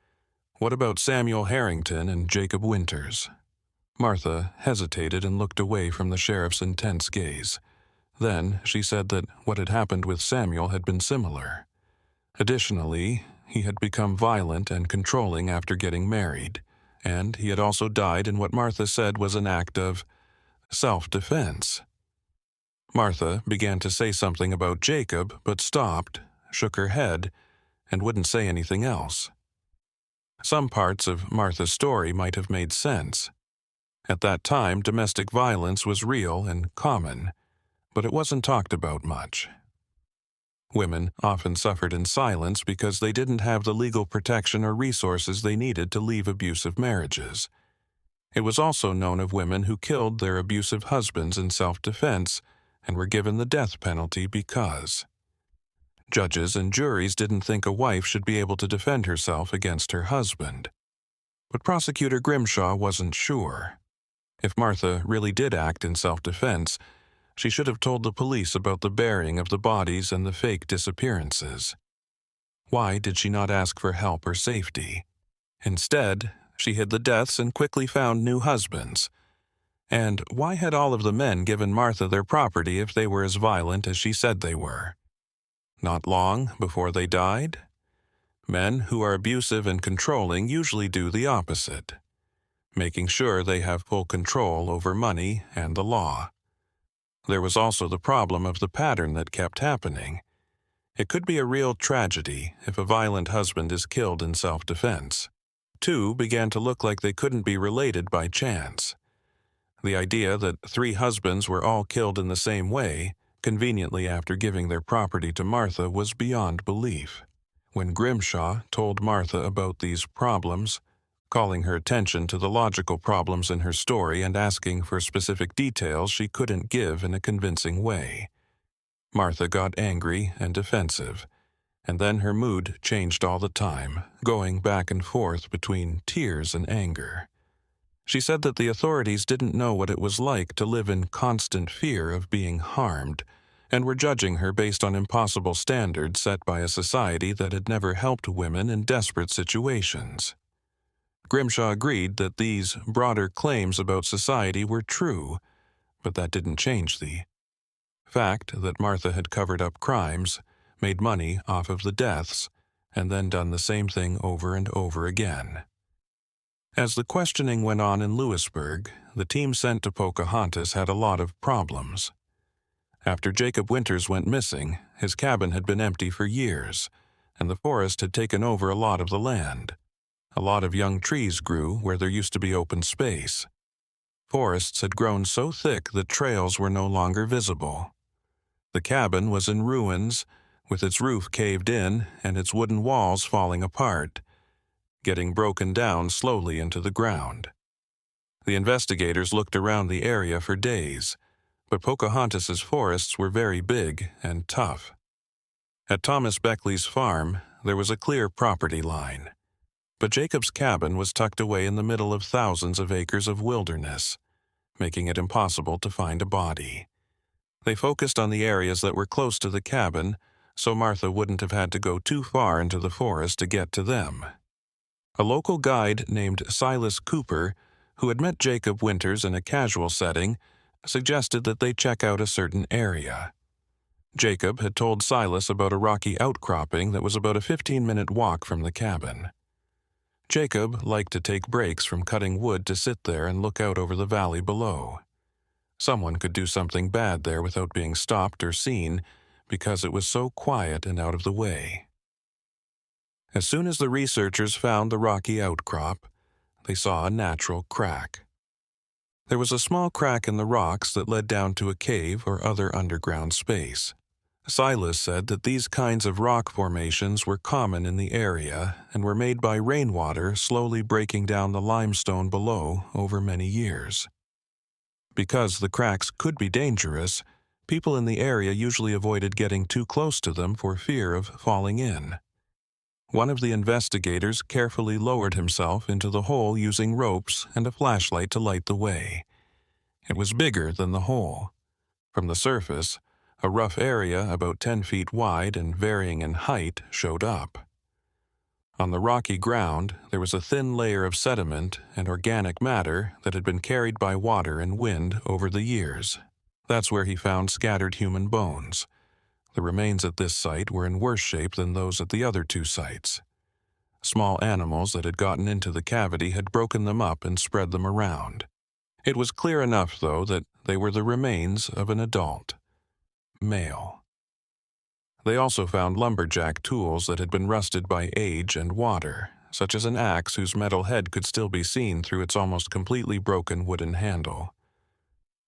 "What about Samuel Harrington and Jacob Winters?" Martha hesitated and looked away from the sheriff's intense gaze. Then she said that what had happened with Samuel had been similar. Additionally, he had become violent and controlling after getting married, and he had also died in what Martha said was an act of self-defense. Martha began to say something about Jacob, but stopped, shook her head, and wouldn't say anything else. Some parts of Martha's story might have made sense. At that time, domestic violence was real and common, but it wasn't talked about much. Women often suffered in silence because they didn't have the legal protection or resources they needed to leave abusive marriages. It was also known of women who killed their abusive husbands in self-defense and were given the death penalty because judges and juries didn't think a wife should be able to defend herself against her husband. But Prosecutor Grimshaw wasn't sure. If Martha really did act in self-defense, she should have told the police about the burying of the bodies and the fake disappearances. Why did she not ask for help or safety? Instead, she hid the deaths and quickly found new husbands. And why had all of the men given Martha their property if they were as violent as she said they were? Not long before they died? Men who are abusive and controlling usually do the opposite, making sure they have full control over money and the law. There was also the problem of the pattern that kept happening. It could be a real tragedy if a violent husband is killed in self-defense. Two began to look like they couldn't be related by chance. The idea that 3 husbands were all killed in the same way, conveniently after giving their property to Martha, was beyond belief. When Grimshaw told Martha about these problems, calling her attention to the logical problems in her story and asking for specific details she couldn't give in a convincing way. Martha got angry and defensive, and then her mood changed all the time, going back and forth between tears and anger. She said that the authorities didn't know what it was like to live in constant fear of being harmed, and were judging her based on impossible standards set by a society that had never helped women in desperate situations. Grimshaw agreed that these broader claims about society were true, but that didn't change the fact that Martha had covered up crimes, made money off of the deaths, and then done the same thing over and over again. As the questioning went on in Lewisburg, the team sent to Pocahontas had a lot of problems. After Jacob Winters went missing, his cabin had been empty for years, and the forest had taken over a lot of the land. A lot of young trees grew where there used to be open space. Forests had grown so thick that trails were no longer visible. The cabin was in ruins, with its roof caved in and its wooden walls falling apart, getting broken down slowly into the ground. The investigators looked around the area for days, but Pocahontas's forests were very big and tough. At Thomas Beckley's farm, there was a clear property line, but Jacob's cabin was tucked away in the middle of thousands of acres of wilderness, making it impossible to find a body. They focused on the areas that were close to the cabin, so Martha wouldn't have had to go too far into the forest to get to them. A local guide named Silas Cooper, who had met Jacob Winters in a casual setting, suggested that they check out a certain area. Jacob had told Silas about a rocky outcropping that was about a 15-minute walk from the cabin. Jacob liked to take breaks from cutting wood to sit there and look out over the valley below. Someone could do something bad there without being stopped or seen because it was so quiet and out of the way. As soon as the researchers found the rocky outcrop, they saw a natural crack. There was a small crack in the rocks that led down to a cave or other underground space. Silas said that these kinds of rock formations were common in the area and were made by rainwater slowly breaking down the limestone below over many years. Because the cracks could be dangerous, people in the area usually avoided getting too close to them for fear of falling in. One of the investigators carefully lowered himself into the hole using ropes and a flashlight to light the way. It was bigger than the hole. From the surface, a rough area about 10 feet wide and varying in height showed up. On the rocky ground, there was a thin layer of sediment and organic matter that had been carried by water and wind over the years. That's where he found scattered human bones. The remains at this site were in worse shape than those at the other two sites. Small animals that had gotten into the cavity had broken them up and spread them around. It was clear enough, though, that they were the remains of an adult, male. They also found lumberjack tools that had been rusted by age and water, such as an axe whose metal head could still be seen through its almost completely broken wooden handle.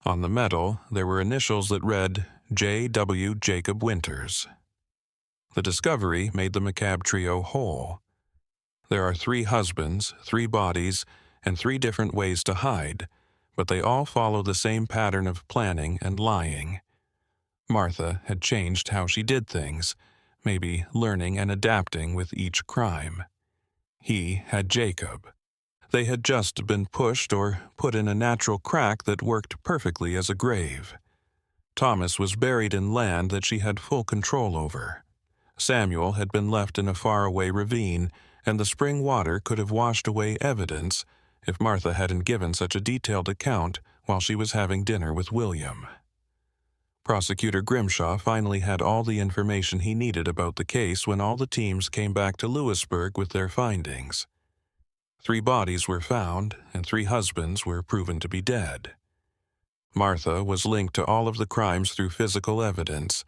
On the metal, there were initials that read J.W. Jacob Winters. The discovery made the McCabe trio whole. There are 3 husbands, 3 bodies, and 3 different ways to hide, but they all follow the same pattern of planning and lying. Martha had changed how she did things, maybe learning and adapting with each crime. He had Jacob. They had just been pushed or put in a natural crack that worked perfectly as a grave. Thomas was buried in land that she had full control over. Samuel had been left in a faraway ravine, and the spring water could have washed away evidence if Martha hadn't given such a detailed account while she was having dinner with William. Prosecutor Grimshaw finally had all the information he needed about the case when all the teams came back to Lewisburg with their findings. 3 bodies were found, and 3 husbands were proven to be dead. Martha was linked to all of the crimes through physical evidence,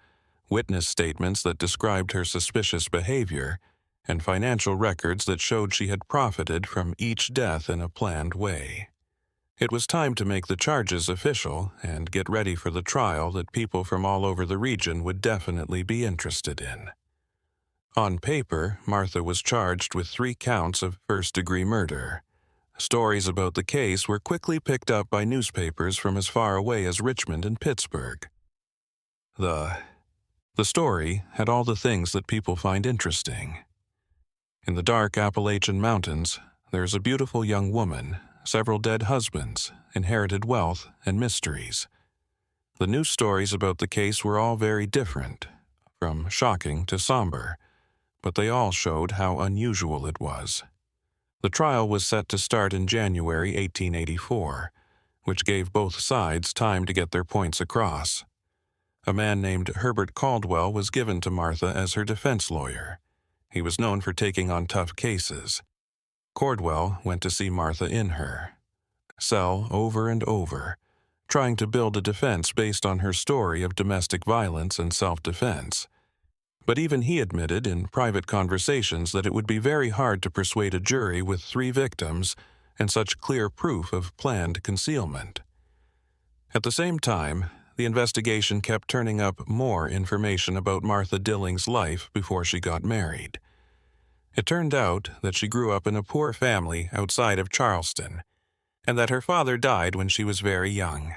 witness statements that described her suspicious behavior, and financial records that showed she had profited from each death in a planned way. It was time to make the charges official and get ready for the trial that people from all over the region would definitely be interested in. On paper, Martha was charged with 3 counts of first-degree murder, Stories about the case were quickly picked up by newspapers from as far away as Richmond and Pittsburgh. The story had all the things that people find interesting. In the dark Appalachian mountains, there is a beautiful young woman, several dead husbands, inherited wealth, and mysteries. The news stories about the case were all very different, from shocking to somber, but they all showed how unusual it was. The trial was set to start in January 1884, which gave both sides time to get their points across. A man named Herbert Caldwell was given to Martha as her defense lawyer. He was known for taking on tough cases. Caldwell went to see Martha in her cell over and over, trying to build a defense based on her story of domestic violence and self-defense. But even he admitted in private conversations that it would be very hard to persuade a jury with 3 victims and such clear proof of planned concealment. At the same time, the investigation kept turning up more information about Martha Dilling's life before she got married. It turned out that she grew up in a poor family outside of Charleston, and that her father died when she was very young.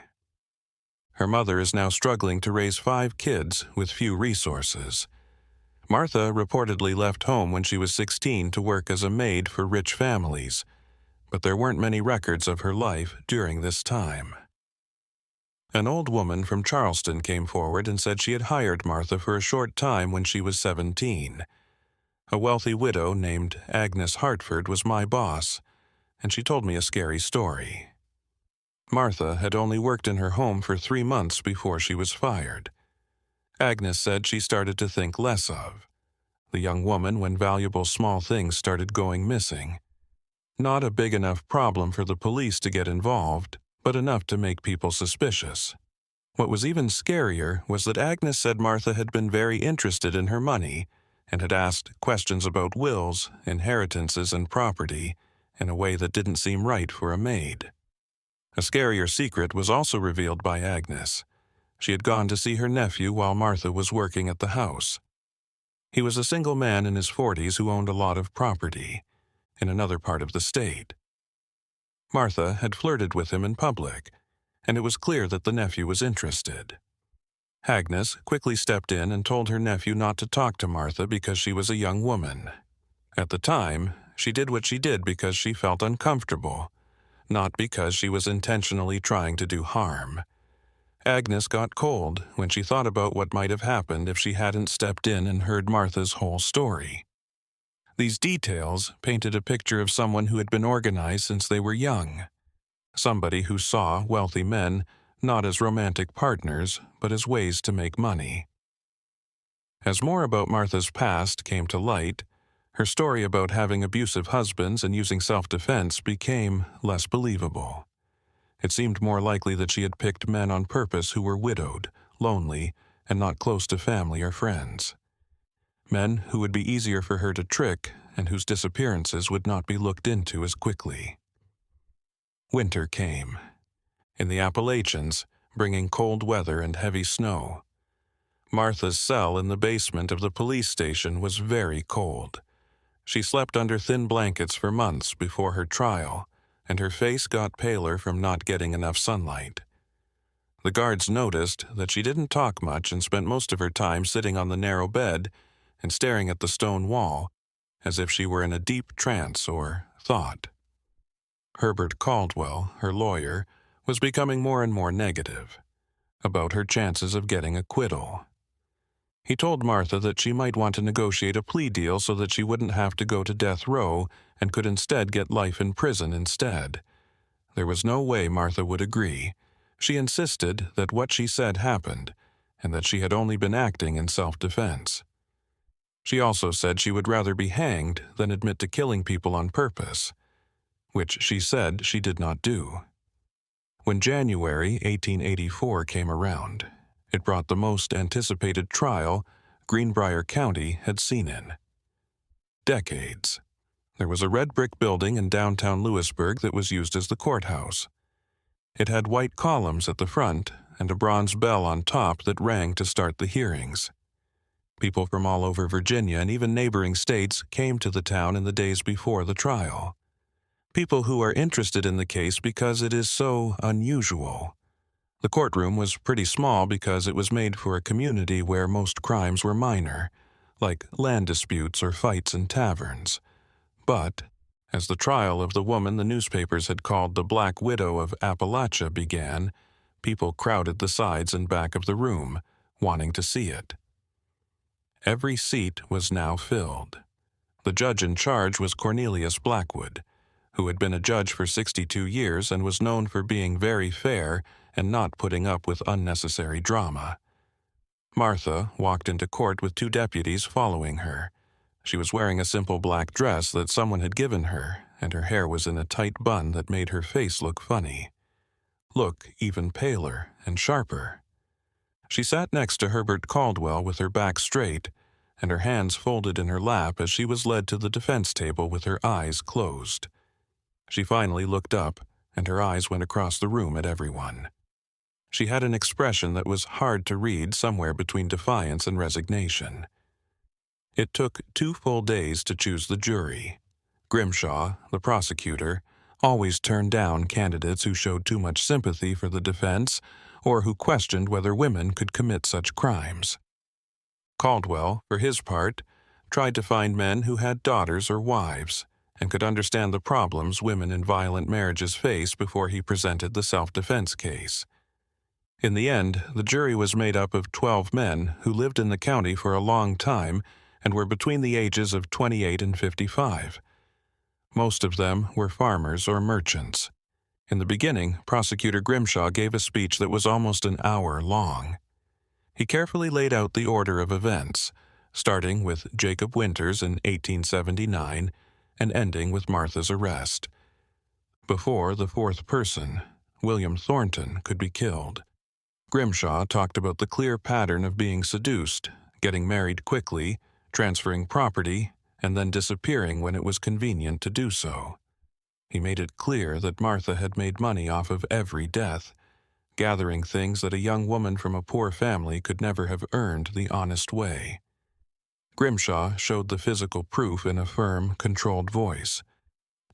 Her mother is now struggling to raise 5 kids with few resources. Martha reportedly left home when she was 16 to work as a maid for rich families, but there weren't many records of her life during this time. An old woman from Charleston came forward and said she had hired Martha for a short time when she was 17. A wealthy widow named Agnes Hartford was my boss, and she told me a scary story. Martha had only worked in her home for 3 months before she was fired. Agnes said she started to think less of the young woman when valuable small things started going missing. Not a big enough problem for the police to get involved, but enough to make people suspicious. What was even scarier was that Agnes said Martha had been very interested in her money and had asked questions about wills, inheritances, and property in a way that didn't seem right for a maid. A scarier secret was also revealed by Agnes. She had gone to see her nephew while Martha was working at the house. He was a single man in his 40s who owned a lot of property in another part of the state. Martha had flirted with him in public, and it was clear that the nephew was interested. Agnes quickly stepped in and told her nephew not to talk to Martha because she was a young woman. At the time, she did what she did because she felt uncomfortable, not because she was intentionally trying to do harm. Agnes got cold when she thought about what might have happened if she hadn't stepped in and heard Martha's whole story. These details painted a picture of someone who had been organized since they were young, somebody who saw wealthy men not as romantic partners, but as ways to make money. As more about Martha's past came to light, her story about having abusive husbands and using self-defense became less believable. It seemed more likely that she had picked men on purpose who were widowed, lonely, and not close to family or friends. Men who would be easier for her to trick and whose disappearances would not be looked into as quickly. Winter came. In the Appalachians, bringing cold weather and heavy snow. Martha's cell in the basement of the police station was very cold. She slept under thin blankets for months before her trial, and her face got paler from not getting enough sunlight. The guards noticed that she didn't talk much and spent most of her time sitting on the narrow bed and staring at the stone wall, as if she were in a deep trance or thought. Herbert Caldwell, her lawyer, was becoming more and more negative about her chances of getting acquittal. He told Martha that she might want to negotiate a plea deal so that she wouldn't have to go to death row and could instead get life in prison instead. There was no way Martha would agree. She insisted that what she said happened, and that she had only been acting in self-defense. She also said she would rather be hanged than admit to killing people on purpose, which she said she did not do. When January 1884 came around, it brought the most anticipated trial Greenbrier County had seen in decades. There was a red brick building in downtown Lewisburg that was used as the courthouse. It had white columns at the front and a bronze bell on top that rang to start the hearings. People from all over Virginia and even neighboring states came to the town in the days before the trial. People who are interested in the case because it is so unusual. The courtroom was pretty small because it was made for a community where most crimes were minor, like land disputes or fights in taverns. But, as the trial of the woman the newspapers had called the Black Widow of Appalachia began, people crowded the sides and back of the room, wanting to see it. Every seat was now filled. The judge in charge was Cornelius Blackwood, who had been a judge for 62 years and was known for being very fair and not putting up with unnecessary drama. Martha walked into court with 2 deputies following her. She was wearing a simple black dress that someone had given her, and her hair was in a tight bun that made her face look funny. Look even paler and sharper. She sat next to Herbert Caldwell with her back straight, and her hands folded in her lap as she was led to the defense table with her eyes closed. She finally looked up, and her eyes went across the room at everyone. She had an expression that was hard to read, somewhere between defiance and resignation. It took 2 full days to choose the jury. Grimshaw, the prosecutor, always turned down candidates who showed too much sympathy for the defense or who questioned whether women could commit such crimes. Caldwell, for his part, tried to find men who had daughters or wives and could understand the problems women in violent marriages face before he presented the self-defense case. In the end, the jury was made up of 12 men who lived in the county for a long time and were between the ages of 28 and 55. Most of them were farmers or merchants. In the beginning, Prosecutor Grimshaw gave a speech that was almost an hour long. He carefully laid out the order of events, starting with Jacob Winters in 1879 and ending with Martha's arrest, before the 4th person, William Thornton, could be killed. Grimshaw talked about the clear pattern of being seduced, getting married quickly, transferring property, and then disappearing when it was convenient to do so. He made it clear that Martha had made money off of every death, gathering things that a young woman from a poor family could never have earned the honest way. Grimshaw showed the physical proof in a firm, controlled voice.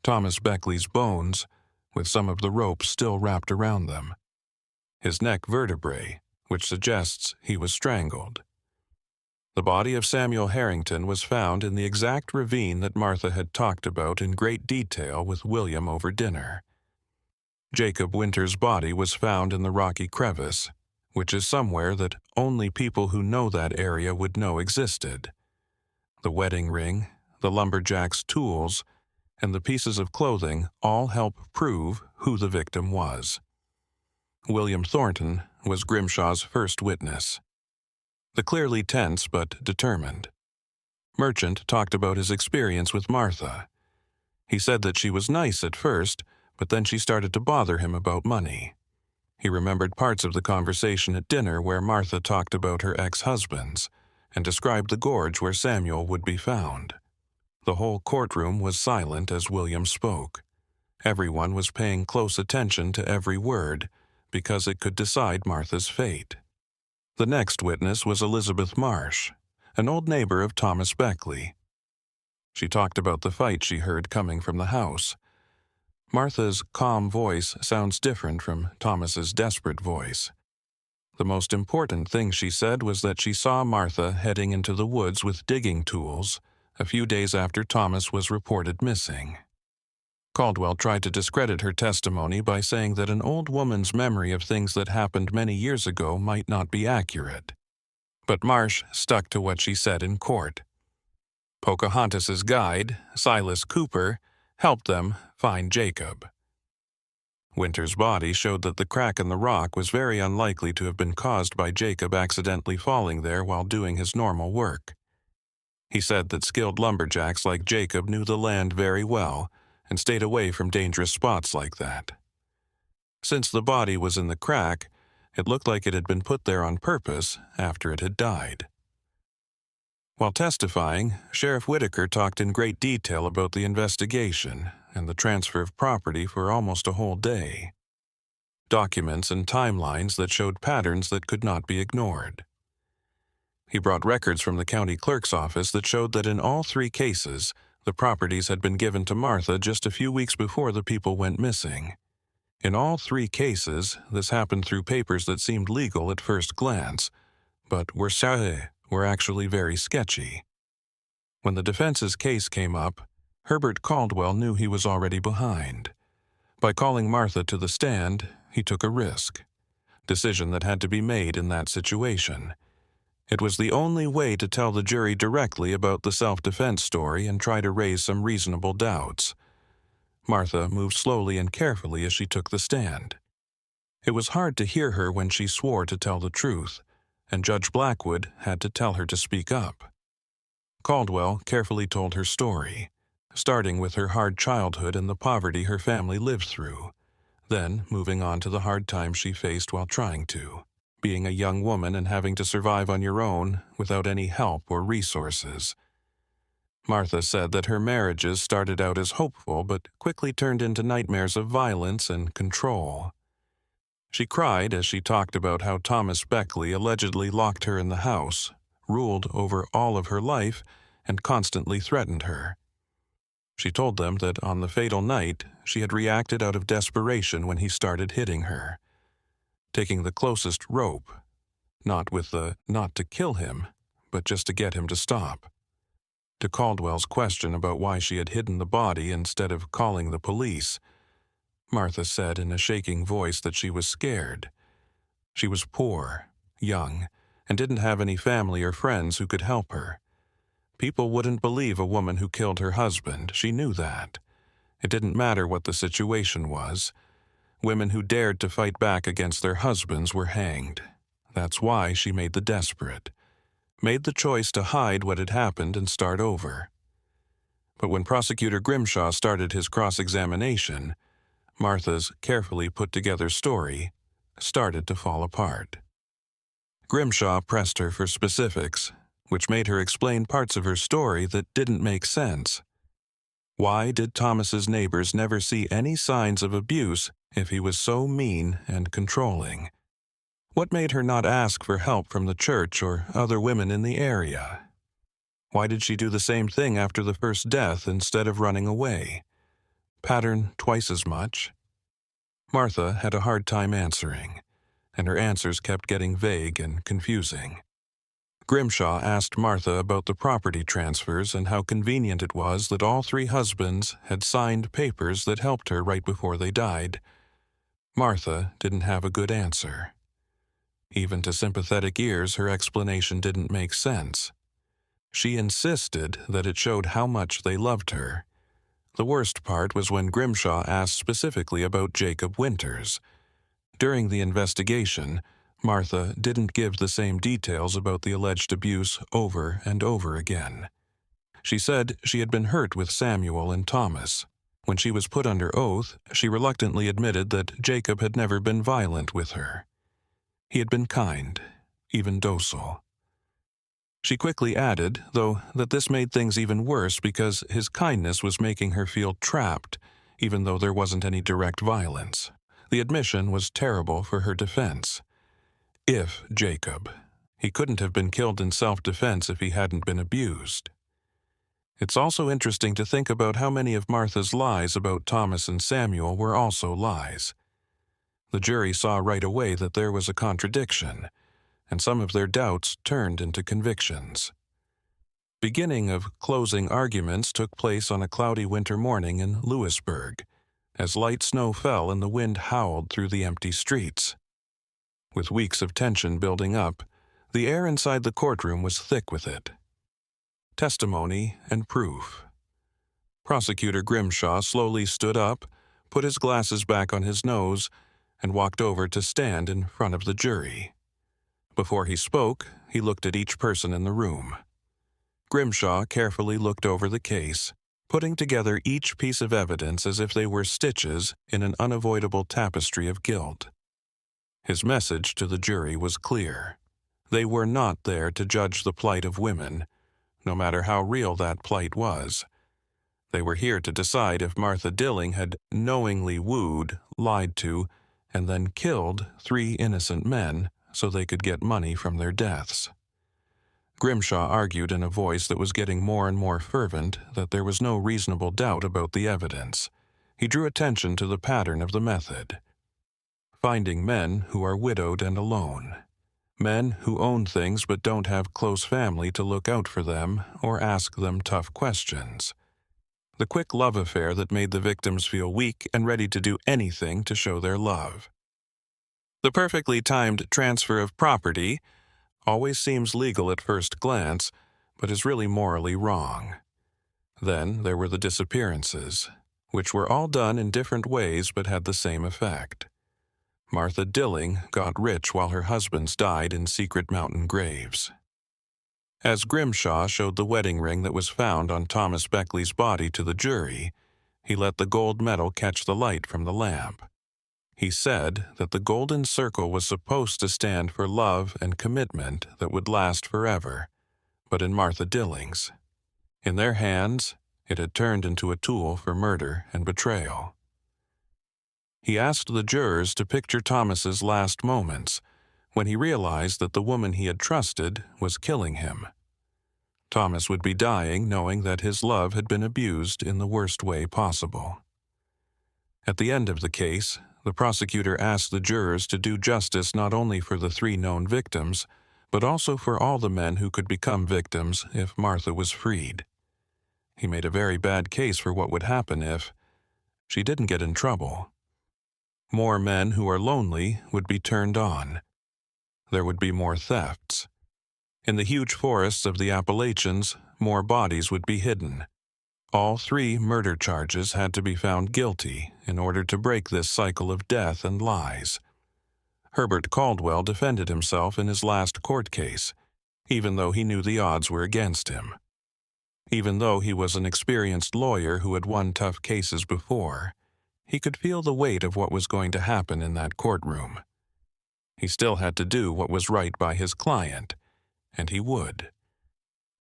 Thomas Beckley's bones, with some of the ropes still wrapped around them. His neck vertebrae, which suggests he was strangled. The body of Samuel Harrington was found in the exact ravine that Martha had talked about in great detail with William over dinner. Jacob Winters' body was found in the rocky crevice, which is somewhere that only people who know that area would know existed. The wedding ring, the lumberjack's tools, and the pieces of clothing all help prove who the victim was. William Thornton was Grimshaw's first witness. The clearly tense but determined. Merchant talked about his experience with Martha. He said that she was nice at first, but then she started to bother him about money. He remembered parts of the conversation at dinner where Martha talked about her ex-husbands and described the gorge where Samuel would be found. The whole courtroom was silent as William spoke. Everyone was paying close attention to every word because it could decide Martha's fate. The next witness was Elizabeth Marsh, an old neighbor of Thomas Beckley. She talked about the fight she heard coming from the house. Martha's calm voice sounds different from Thomas's desperate voice. The most important thing she said was that she saw Martha heading into the woods with digging tools a few days after Thomas was reported missing. Caldwell tried to discredit her testimony by saying that an old woman's memory of things that happened many years ago might not be accurate. But Marsh stuck to what she said in court. Pocahontas's guide, Silas Cooper, helped them find Jacob. Winter's body showed that the crack in the rock was very unlikely to have been caused by Jacob accidentally falling there while doing his normal work. He said that skilled lumberjacks like Jacob knew the land very well and stayed away from dangerous spots like that. Since the body was in the crack, it looked like it had been put there on purpose after it had died. While testifying, Sheriff Whitaker talked in great detail about the investigation and the transfer of property for almost a whole day. Documents and timelines that showed patterns that could not be ignored. He brought records from the county clerk's office that showed that in all 3 cases, The properties had been given to Martha just a few weeks before the people went missing. In all 3 cases, this happened through papers that seemed legal at first glance, but were actually very sketchy. When the defense's case came up, Herbert Caldwell knew he was already behind. By calling Martha to the stand, he took a risk. Decision that had to be made in that situation. It was the only way to tell the jury directly about the self-defense story and try to raise some reasonable doubts. Martha moved slowly and carefully as she took the stand. It was hard to hear her when she swore to tell the truth, and Judge Blackwood had to tell her to speak up. Caldwell carefully told her story, starting with her hard childhood and the poverty her family lived through, then moving on to the hard times she faced while trying to, being a young woman and having to survive on your own without any help or resources. Martha said that her marriages started out as hopeful but quickly turned into nightmares of violence and control. She cried as she talked about how Thomas Beckley allegedly locked her in the house, ruled over all of her life, and constantly threatened her. She told them that on the fatal night, she had reacted out of desperation when he started hitting her, taking the closest rope, not to kill him, but just to get him to stop. To Caldwell's question about why she had hidden the body instead of calling the police, Martha said in a shaking voice that she was scared. She was poor, young, and didn't have any family or friends who could help her. People wouldn't believe a woman who killed her husband. She knew that. It didn't matter what the situation was. Women who dared to fight back against their husbands were hanged. That's why she made the choice to hide what had happened and start over. But when Prosecutor Grimshaw started his cross-examination, Martha's carefully put-together story started to fall apart. Grimshaw pressed her for specifics, which made her explain parts of her story that didn't make sense. Why did Thomas's neighbors never see any signs of abuse if he was so mean and controlling? What made her not ask for help from the church or other women in the area? Why did she do the same thing after the first death instead of running away? Pattern twice as much? Martha had a hard time answering, and her answers kept getting vague and confusing. Grimshaw asked Martha about the property transfers and how convenient it was that all 3 husbands had signed papers that helped her right before they died. Martha didn't have a good answer. Even to sympathetic ears, her explanation didn't make sense. She insisted that it showed how much they loved her. The worst part was when Grimshaw asked specifically about Jacob Winters. During the investigation, Martha didn't give the same details about the alleged abuse over and over again. She said she had been hurt with Samuel and Thomas. When she was put under oath, she reluctantly admitted that Jacob had never been violent with her. He had been kind, even docile. She quickly added, though, that this made things even worse because his kindness was making her feel trapped, even though there wasn't any direct violence. The admission was terrible for her defense. If Jacob. He couldn't have been killed in self-defense if he hadn't been abused. It's also interesting to think about how many of Martha's lies about Thomas and Samuel were also lies. The jury saw right away that there was a contradiction, and some of their doubts turned into convictions. Beginning of closing arguments took place on a cloudy winter morning in Lewisburg, as light snow fell and the wind howled through the empty streets. With weeks of tension building up, the air inside the courtroom was thick with it. Testimony and proof. Prosecutor Grimshaw slowly stood up, put his glasses back on his nose, and walked over to stand in front of the jury. Before he spoke, he looked at each person in the room. Grimshaw carefully looked over the case, putting together each piece of evidence as if they were stitches in an unavoidable tapestry of guilt. His message to the jury was clear. They were not there to judge the plight of women, no matter how real that plight was. They were here to decide if Martha Dilling had knowingly wooed, lied to, and then killed 3 innocent men so they could get money from their deaths. Grimshaw argued in a voice that was getting more and more fervent that there was no reasonable doubt about the evidence. He drew attention to the pattern of the method. Finding men who are widowed and alone. Men who own things but don't have close family to look out for them or ask them tough questions. The quick love affair that made the victims feel weak and ready to do anything to show their love. The perfectly timed transfer of property always seems legal at first glance, but is really morally wrong. Then there were the disappearances, which were all done in different ways but had the same effect. Martha Dilling got rich while her husbands died in secret mountain graves. As Grimshaw showed the wedding ring that was found on Thomas Beckley's body to the jury, he let the gold medal catch the light from the lamp. He said that the golden circle was supposed to stand for love and commitment that would last forever, but in Martha Dilling's, in their hands, it had turned into a tool for murder and betrayal. He asked the jurors to picture Thomas's last moments, when he realized that the woman he had trusted was killing him. Thomas would be dying knowing that his love had been abused in the worst way possible. At the end of the case, the prosecutor asked the jurors to do justice not only for the 3 known victims, but also for all the men who could become victims if Martha was freed. He made a very bad case for what would happen if she didn't get in trouble. More men who are lonely would be turned on. There would be more thefts. In the huge forests of the Appalachians, more bodies would be hidden. All 3 murder charges had to be found guilty in order to break this cycle of death and lies. Herbert Caldwell defended himself in his last court case, even though he knew the odds were against him. Even though he was an experienced lawyer who had won tough cases before, he could feel the weight of what was going to happen in that courtroom. He still had to do what was right by his client, and he would.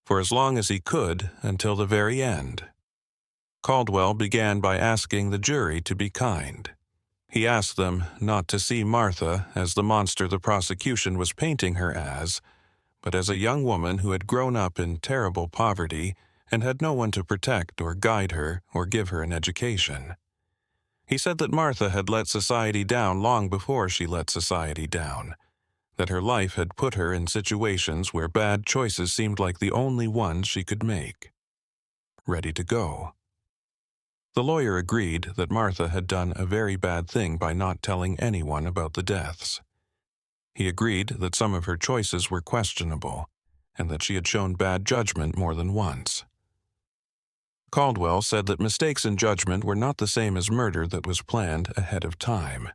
For as long as he could, until the very end. Caldwell began by asking the jury to be kind. He asked them not to see Martha as the monster the prosecution was painting her as, but as a young woman who had grown up in terrible poverty and had no one to protect or guide her or give her an education. He said that Martha had let society down long before she let society down, that her life had put her in situations where bad choices seemed like the only ones she could make. Ready to go. The lawyer agreed that Martha had done a very bad thing by not telling anyone about the deaths. He agreed that some of her choices were questionable, and that she had shown bad judgment more than once. Caldwell said that mistakes in judgment were not the same as murder that was planned ahead of time.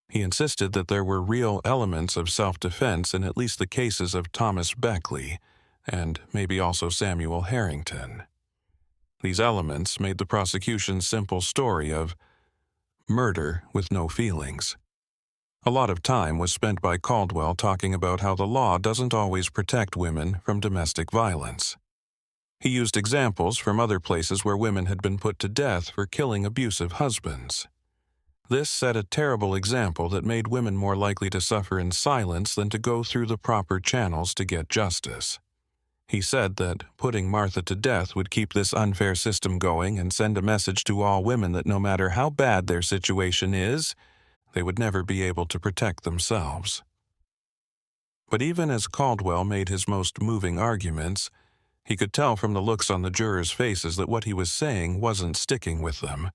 He insisted that there were real elements of self-defense in at least the cases of Thomas Beckley, and maybe also Samuel Harrington. These elements made the prosecution's simple story of murder with no feelings. A lot of time was spent by Caldwell talking about how the law doesn't always protect women from domestic violence. He used examples from other places where women had been put to death for killing abusive husbands. This set a terrible example that made women more likely to suffer in silence than to go through the proper channels to get justice. He said that putting Martha to death would keep this unfair system going and send a message to all women that no matter how bad their situation is, they would never be able to protect themselves. But even as Caldwell made his most moving arguments, he could tell from the looks on the jurors' faces that what he was saying wasn't sticking with them.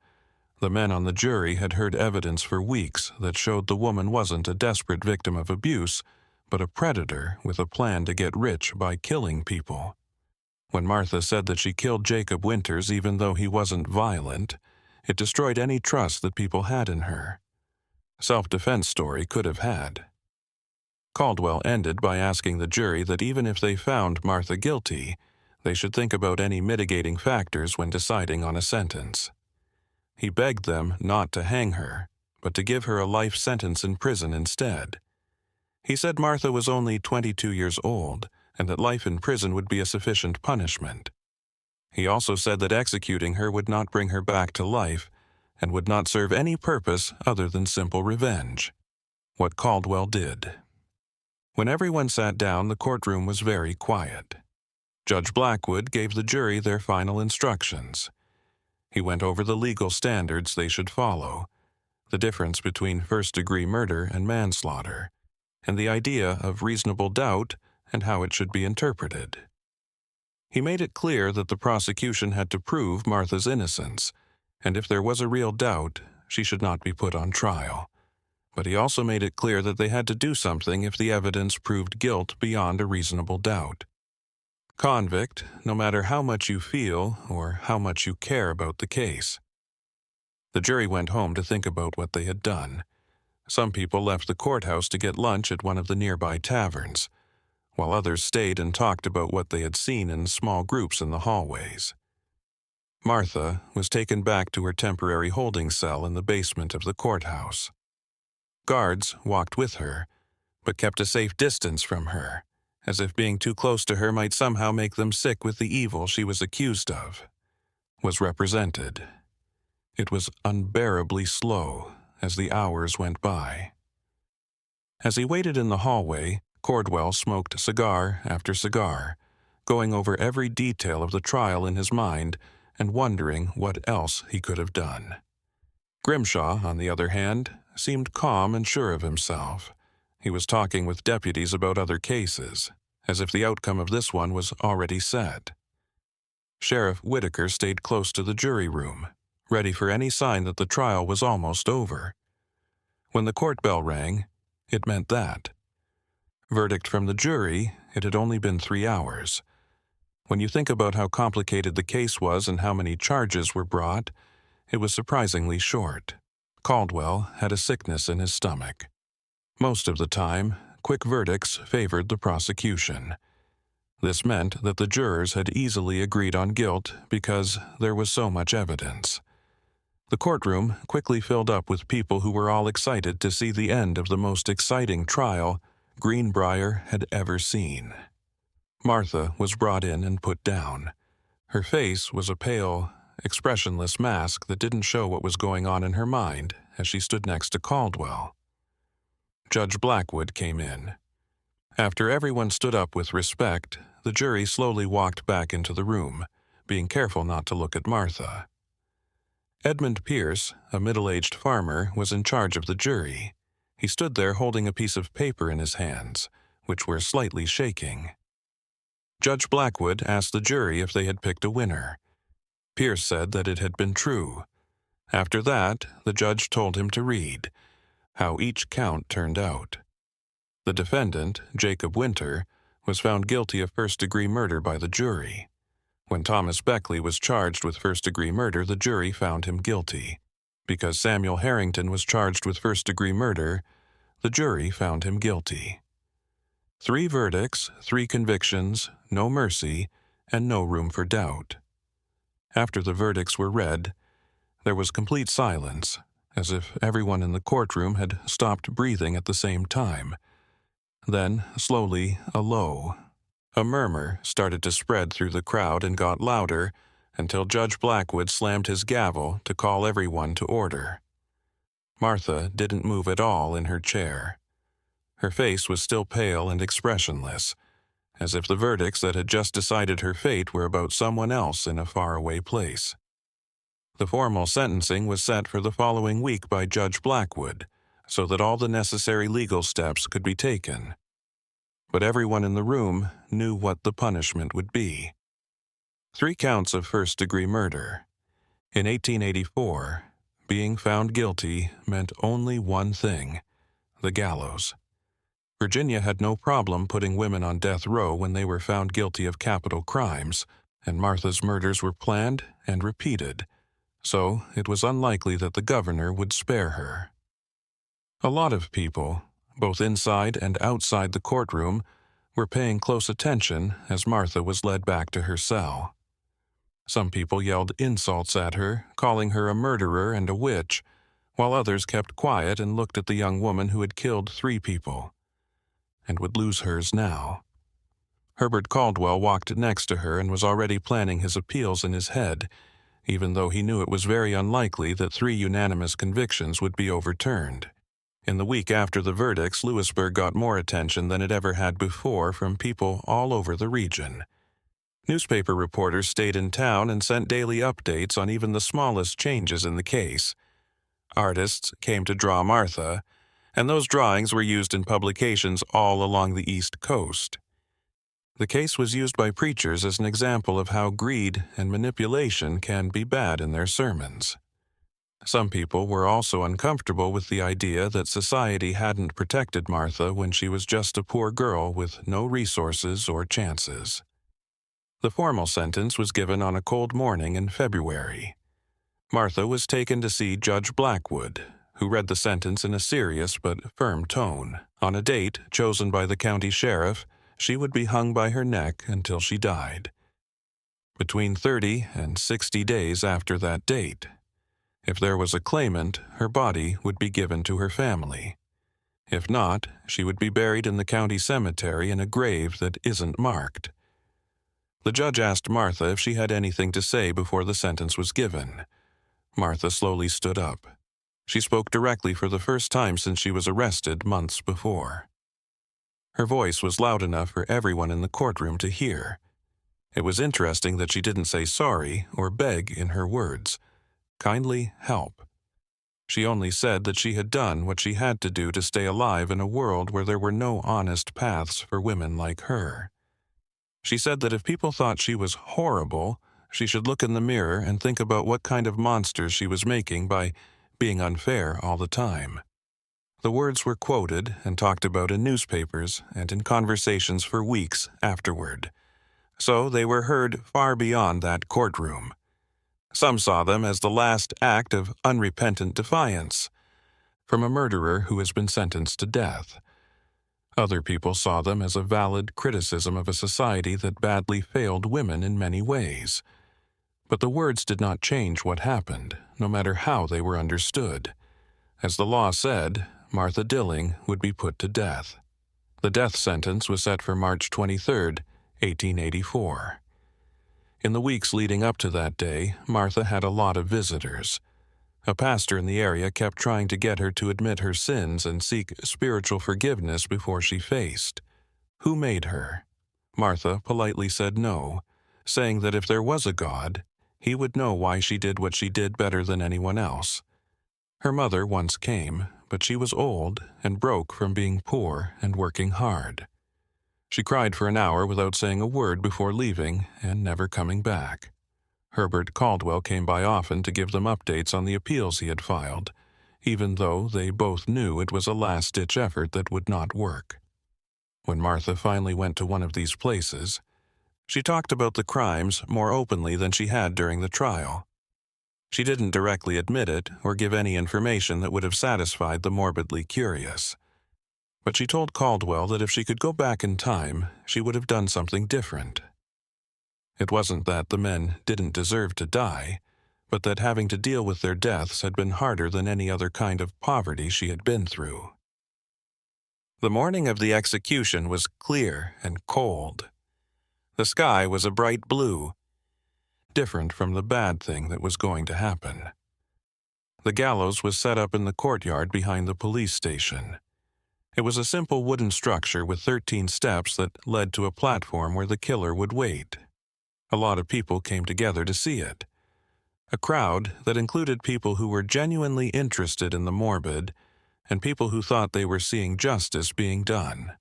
The men on the jury had heard evidence for weeks that showed the woman wasn't a desperate victim of abuse, but a predator with a plan to get rich by killing people. When Martha said that she killed Jacob Winters even though he wasn't violent, it destroyed any trust that people had in her. Self-defense story could have had. Caldwell ended by asking the jury that even if they found Martha guilty, they should think about any mitigating factors when deciding on a sentence. He begged them not to hang her, but to give her a life sentence in prison instead. He said Martha was only 22 years old, and that life in prison would be a sufficient punishment. He also said that executing her would not bring her back to life, and would not serve any purpose other than simple revenge. What Caldwell did. When everyone sat down, the courtroom was very quiet. Judge Blackwood gave the jury their final instructions. He went over the legal standards they should follow, the difference between first-degree murder and manslaughter, and the idea of reasonable doubt and how it should be interpreted. He made it clear that the prosecution had to prove Martha's innocence, and if there was a real doubt, she should not be put on trial. But he also made it clear that they had to do something if the evidence proved guilt beyond a reasonable doubt. Convict, no matter how much you feel or how much you care about the case. The jury went home to think about what they had done. Some people left the courthouse to get lunch at one of the nearby taverns, while others stayed and talked about what they had seen in small groups in the hallways. Martha was taken back to her temporary holding cell in the basement of the courthouse. Guards walked with her, but kept a safe distance from her, as if being too close to her might somehow make them sick with the evil she was accused of, was represented. It was unbearably slow as the hours went by. As he waited in the hallway, Cordwell smoked cigar after cigar, going over every detail of the trial in his mind and wondering what else he could have done. Grimshaw, on the other hand, seemed calm and sure of himself. He was talking with deputies about other cases, as if the outcome of this one was already set. Sheriff Whitaker stayed close to the jury room, ready for any sign that the trial was almost over. When the court bell rang, it meant that. Verdict from the jury, it had only been 3 hours. When you think about how complicated the case was and how many charges were brought, it was surprisingly short. Caldwell had a sickness in his stomach. Most of the time, quick verdicts favored the prosecution. This meant that the jurors had easily agreed on guilt because there was so much evidence. The courtroom quickly filled up with people who were all excited to see the end of the most exciting trial Greenbrier had ever seen. Martha was brought in and put down. Her face was a pale, expressionless mask that didn't show what was going on in her mind as she stood next to Caldwell. Judge Blackwood came in. After everyone stood up with respect, the jury slowly walked back into the room, being careful not to look at Martha. Edmund Pierce, a middle-aged farmer, was in charge of the jury. He stood there holding a piece of paper in his hands, which were slightly shaking. Judge Blackwood asked the jury if they had picked a winner. Pierce said that it had been true. After that, the judge told him to read how each count turned out. The defendant, Jacob Winter, was found guilty of first-degree murder by the jury. When Thomas Beckley was charged with first-degree murder, the jury found him guilty. Because Samuel Harrington was charged with first-degree murder, the jury found him guilty. 3 verdicts, 3 convictions, no mercy, and no room for doubt. After the verdicts were read, there was complete silence, as if everyone in the courtroom had stopped breathing at the same time. Then, slowly, a murmur started to spread through the crowd and got louder until Judge Blackwood slammed his gavel to call everyone to order. Martha didn't move at all in her chair. Her face was still pale and expressionless, as if the verdicts that had just decided her fate were about someone else in a faraway place. The formal sentencing was set for the following week by Judge Blackwood, so that all the necessary legal steps could be taken. But everyone in the room knew what the punishment would be. 3 counts of first-degree murder. In 1884, being found guilty meant only one thing: the gallows. Virginia had no problem putting women on death row when they were found guilty of capital crimes, and Martha's murders were planned and repeated, so it was unlikely that the governor would spare her. A lot of people, both inside and outside the courtroom, were paying close attention as Martha was led back to her cell. Some people yelled insults at her, calling her a murderer and a witch, while others kept quiet and looked at the young woman who had killed 3 people, and would lose hers now. Herbert Caldwell walked next to her and was already planning his appeals in his head, even though he knew it was very unlikely that 3 unanimous convictions would be overturned. In the week after the verdicts, Lewisburg got more attention than it ever had before from people all over the region. Newspaper reporters stayed in town and sent daily updates on even the smallest changes in the case. Artists came to draw Martha, and those drawings were used in publications all along the East Coast. The case was used by preachers as an example of how greed and manipulation can be bad in their sermons. Some people were also uncomfortable with the idea that society hadn't protected Martha when she was just a poor girl with no resources or chances. The formal sentence was given on a cold morning in February. Martha was taken to see Judge Blackwood, who read the sentence in a serious but firm tone. On a date chosen by the county sheriff, she would be hung by her neck until she died. Between 30 and 60 days after that date. If there was a claimant, her body would be given to her family. If not, she would be buried in the county cemetery in a grave that isn't marked. The judge asked Martha if she had anything to say before the sentence was given. Martha slowly stood up. She spoke directly for the first time since she was arrested months before. Her voice was loud enough for everyone in the courtroom to hear. It was interesting that she didn't say sorry or beg in her words. Kindly help. She only said that she had done what she had to do to stay alive in a world where there were no honest paths for women like her. She said that if people thought she was horrible, she should look in the mirror and think about what kind of monsters she was making by being unfair all the time. The words were quoted and talked about in newspapers and in conversations for weeks afterward. So they were heard far beyond that courtroom. Some saw them as the last act of unrepentant defiance from a murderer who has been sentenced to death. Other people saw them as a valid criticism of a society that badly failed women in many ways. But the words did not change what happened, no matter how they were understood. As the law said, Martha Dilling would be put to death. The death sentence was set for March 23, 1884. In the weeks leading up to that day, Martha had a lot of visitors. A pastor in the area kept trying to get her to admit her sins and seek spiritual forgiveness before she faced. Who made her? Martha politely said no, saying that if there was a God, he would know why she did what she did better than anyone else. Her mother once came, but she was old and broke from being poor and working hard. She cried for an hour without saying a word before leaving and never coming back. Herbert Caldwell came by often to give them updates on the appeals he had filed, even though they both knew it was a last-ditch effort that would not work. When Martha finally went to one of these places, she talked about the crimes more openly than she had during the trial. She didn't directly admit it or give any information that would have satisfied the morbidly curious. But she told Caldwell that if she could go back in time, she would have done something different. It wasn't that the men didn't deserve to die, but that having to deal with their deaths had been harder than any other kind of poverty she had been through. The morning of the execution was clear and cold. The sky was a bright blue, different from the bad thing that was going to happen. The gallows was set up in the courtyard behind the police station. It was a simple wooden structure with 13 steps that led to a platform where the killer would wait. A lot of people came together to see it. A crowd that included people who were genuinely interested in the morbid and people who thought they were seeing justice being done.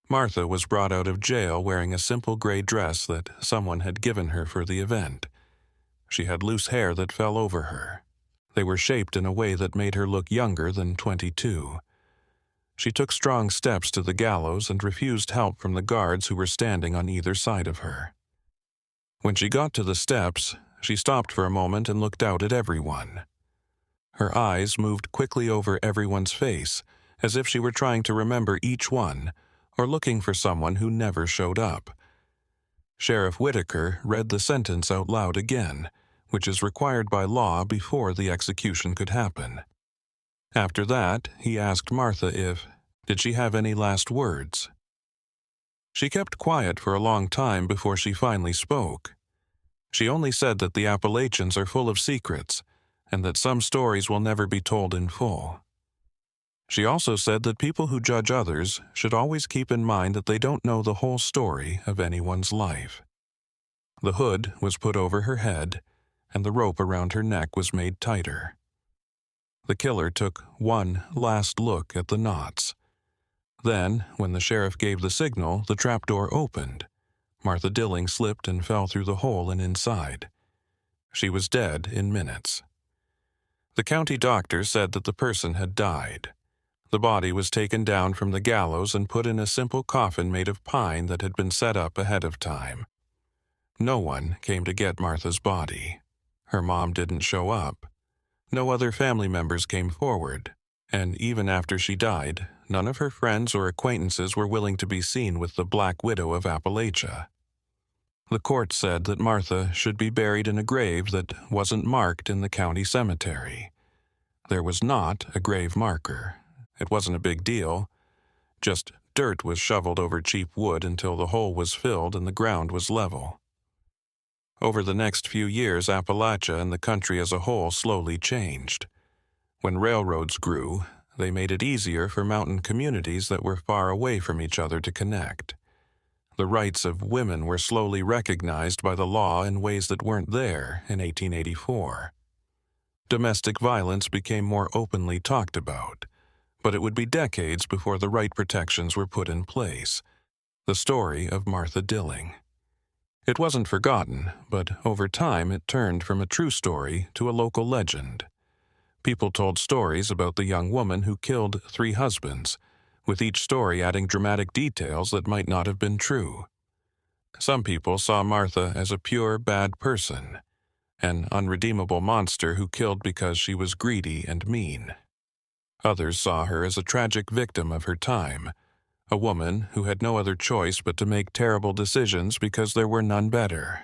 Martha was brought out of jail wearing a simple gray dress that someone had given her for the event. She had loose hair that fell over her. They were shaped in a way that made her look younger than 22. She took strong steps to the gallows and refused help from the guards who were standing on either side of her. When she got to the steps, she stopped for a moment and looked out at everyone. Her eyes moved quickly over everyone's face, as if she were trying to remember each one, or looking for someone who never showed up. Sheriff Whitaker read the sentence out loud again, which is required by law before the execution could happen. After that, he asked Martha did she have any last words? She kept quiet for a long time before she finally spoke. She only said that the Appalachians are full of secrets, and that some stories will never be told in full. She also said that people who judge others should always keep in mind that they don't know the whole story of anyone's life. The hood was put over her head, and the rope around her neck was made tighter. The killer took one last look at the knots. Then, when the sheriff gave the signal, the trapdoor opened. Martha Dilling slipped and fell through the hole and inside. She was dead in minutes. The county doctor said that the person had died. The body was taken down from the gallows and put in a simple coffin made of pine that had been set up ahead of time. No one came to get Martha's body. Her mom didn't show up. No other family members came forward, and even after she died, none of her friends or acquaintances were willing to be seen with the Black Widow of Appalachia. The court said that Martha should be buried in a grave that wasn't marked in the county cemetery. There was not a grave marker. It wasn't a big deal. Just dirt was shoveled over cheap wood until the hole was filled and the ground was level. Over the next few years, Appalachia and the country as a whole slowly changed. When railroads grew, they made it easier for mountain communities that were far away from each other to connect. The rights of women were slowly recognized by the law in ways that weren't there in 1884. Domestic violence became more openly talked about, but it would be decades before the right protections were put in place. The story of Martha Dilling. It wasn't forgotten, but over time it turned from a true story to a local legend. People told stories about the young woman who killed 3 husbands, with each story adding dramatic details that might not have been true. Some people saw Martha as a pure bad person, an unredeemable monster who killed because she was greedy and mean. Others saw her as a tragic victim of her time, a woman who had no other choice but to make terrible decisions because there were none better.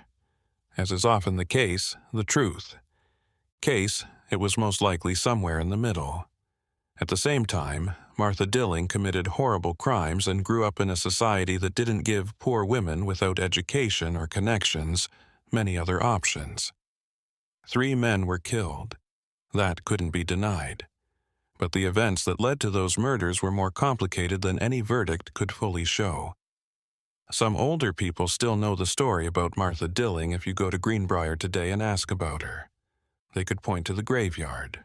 As is often the case, it was most likely somewhere in the middle. At the same time, Martha Dilling committed horrible crimes and grew up in a society that didn't give poor women without education or connections many other options. 3 men were killed. That couldn't be denied. But the events that led to those murders were more complicated than any verdict could fully show. Some older people still know the story about Martha Dilling if you go to Greenbrier today and ask about her. They could point to the graveyard,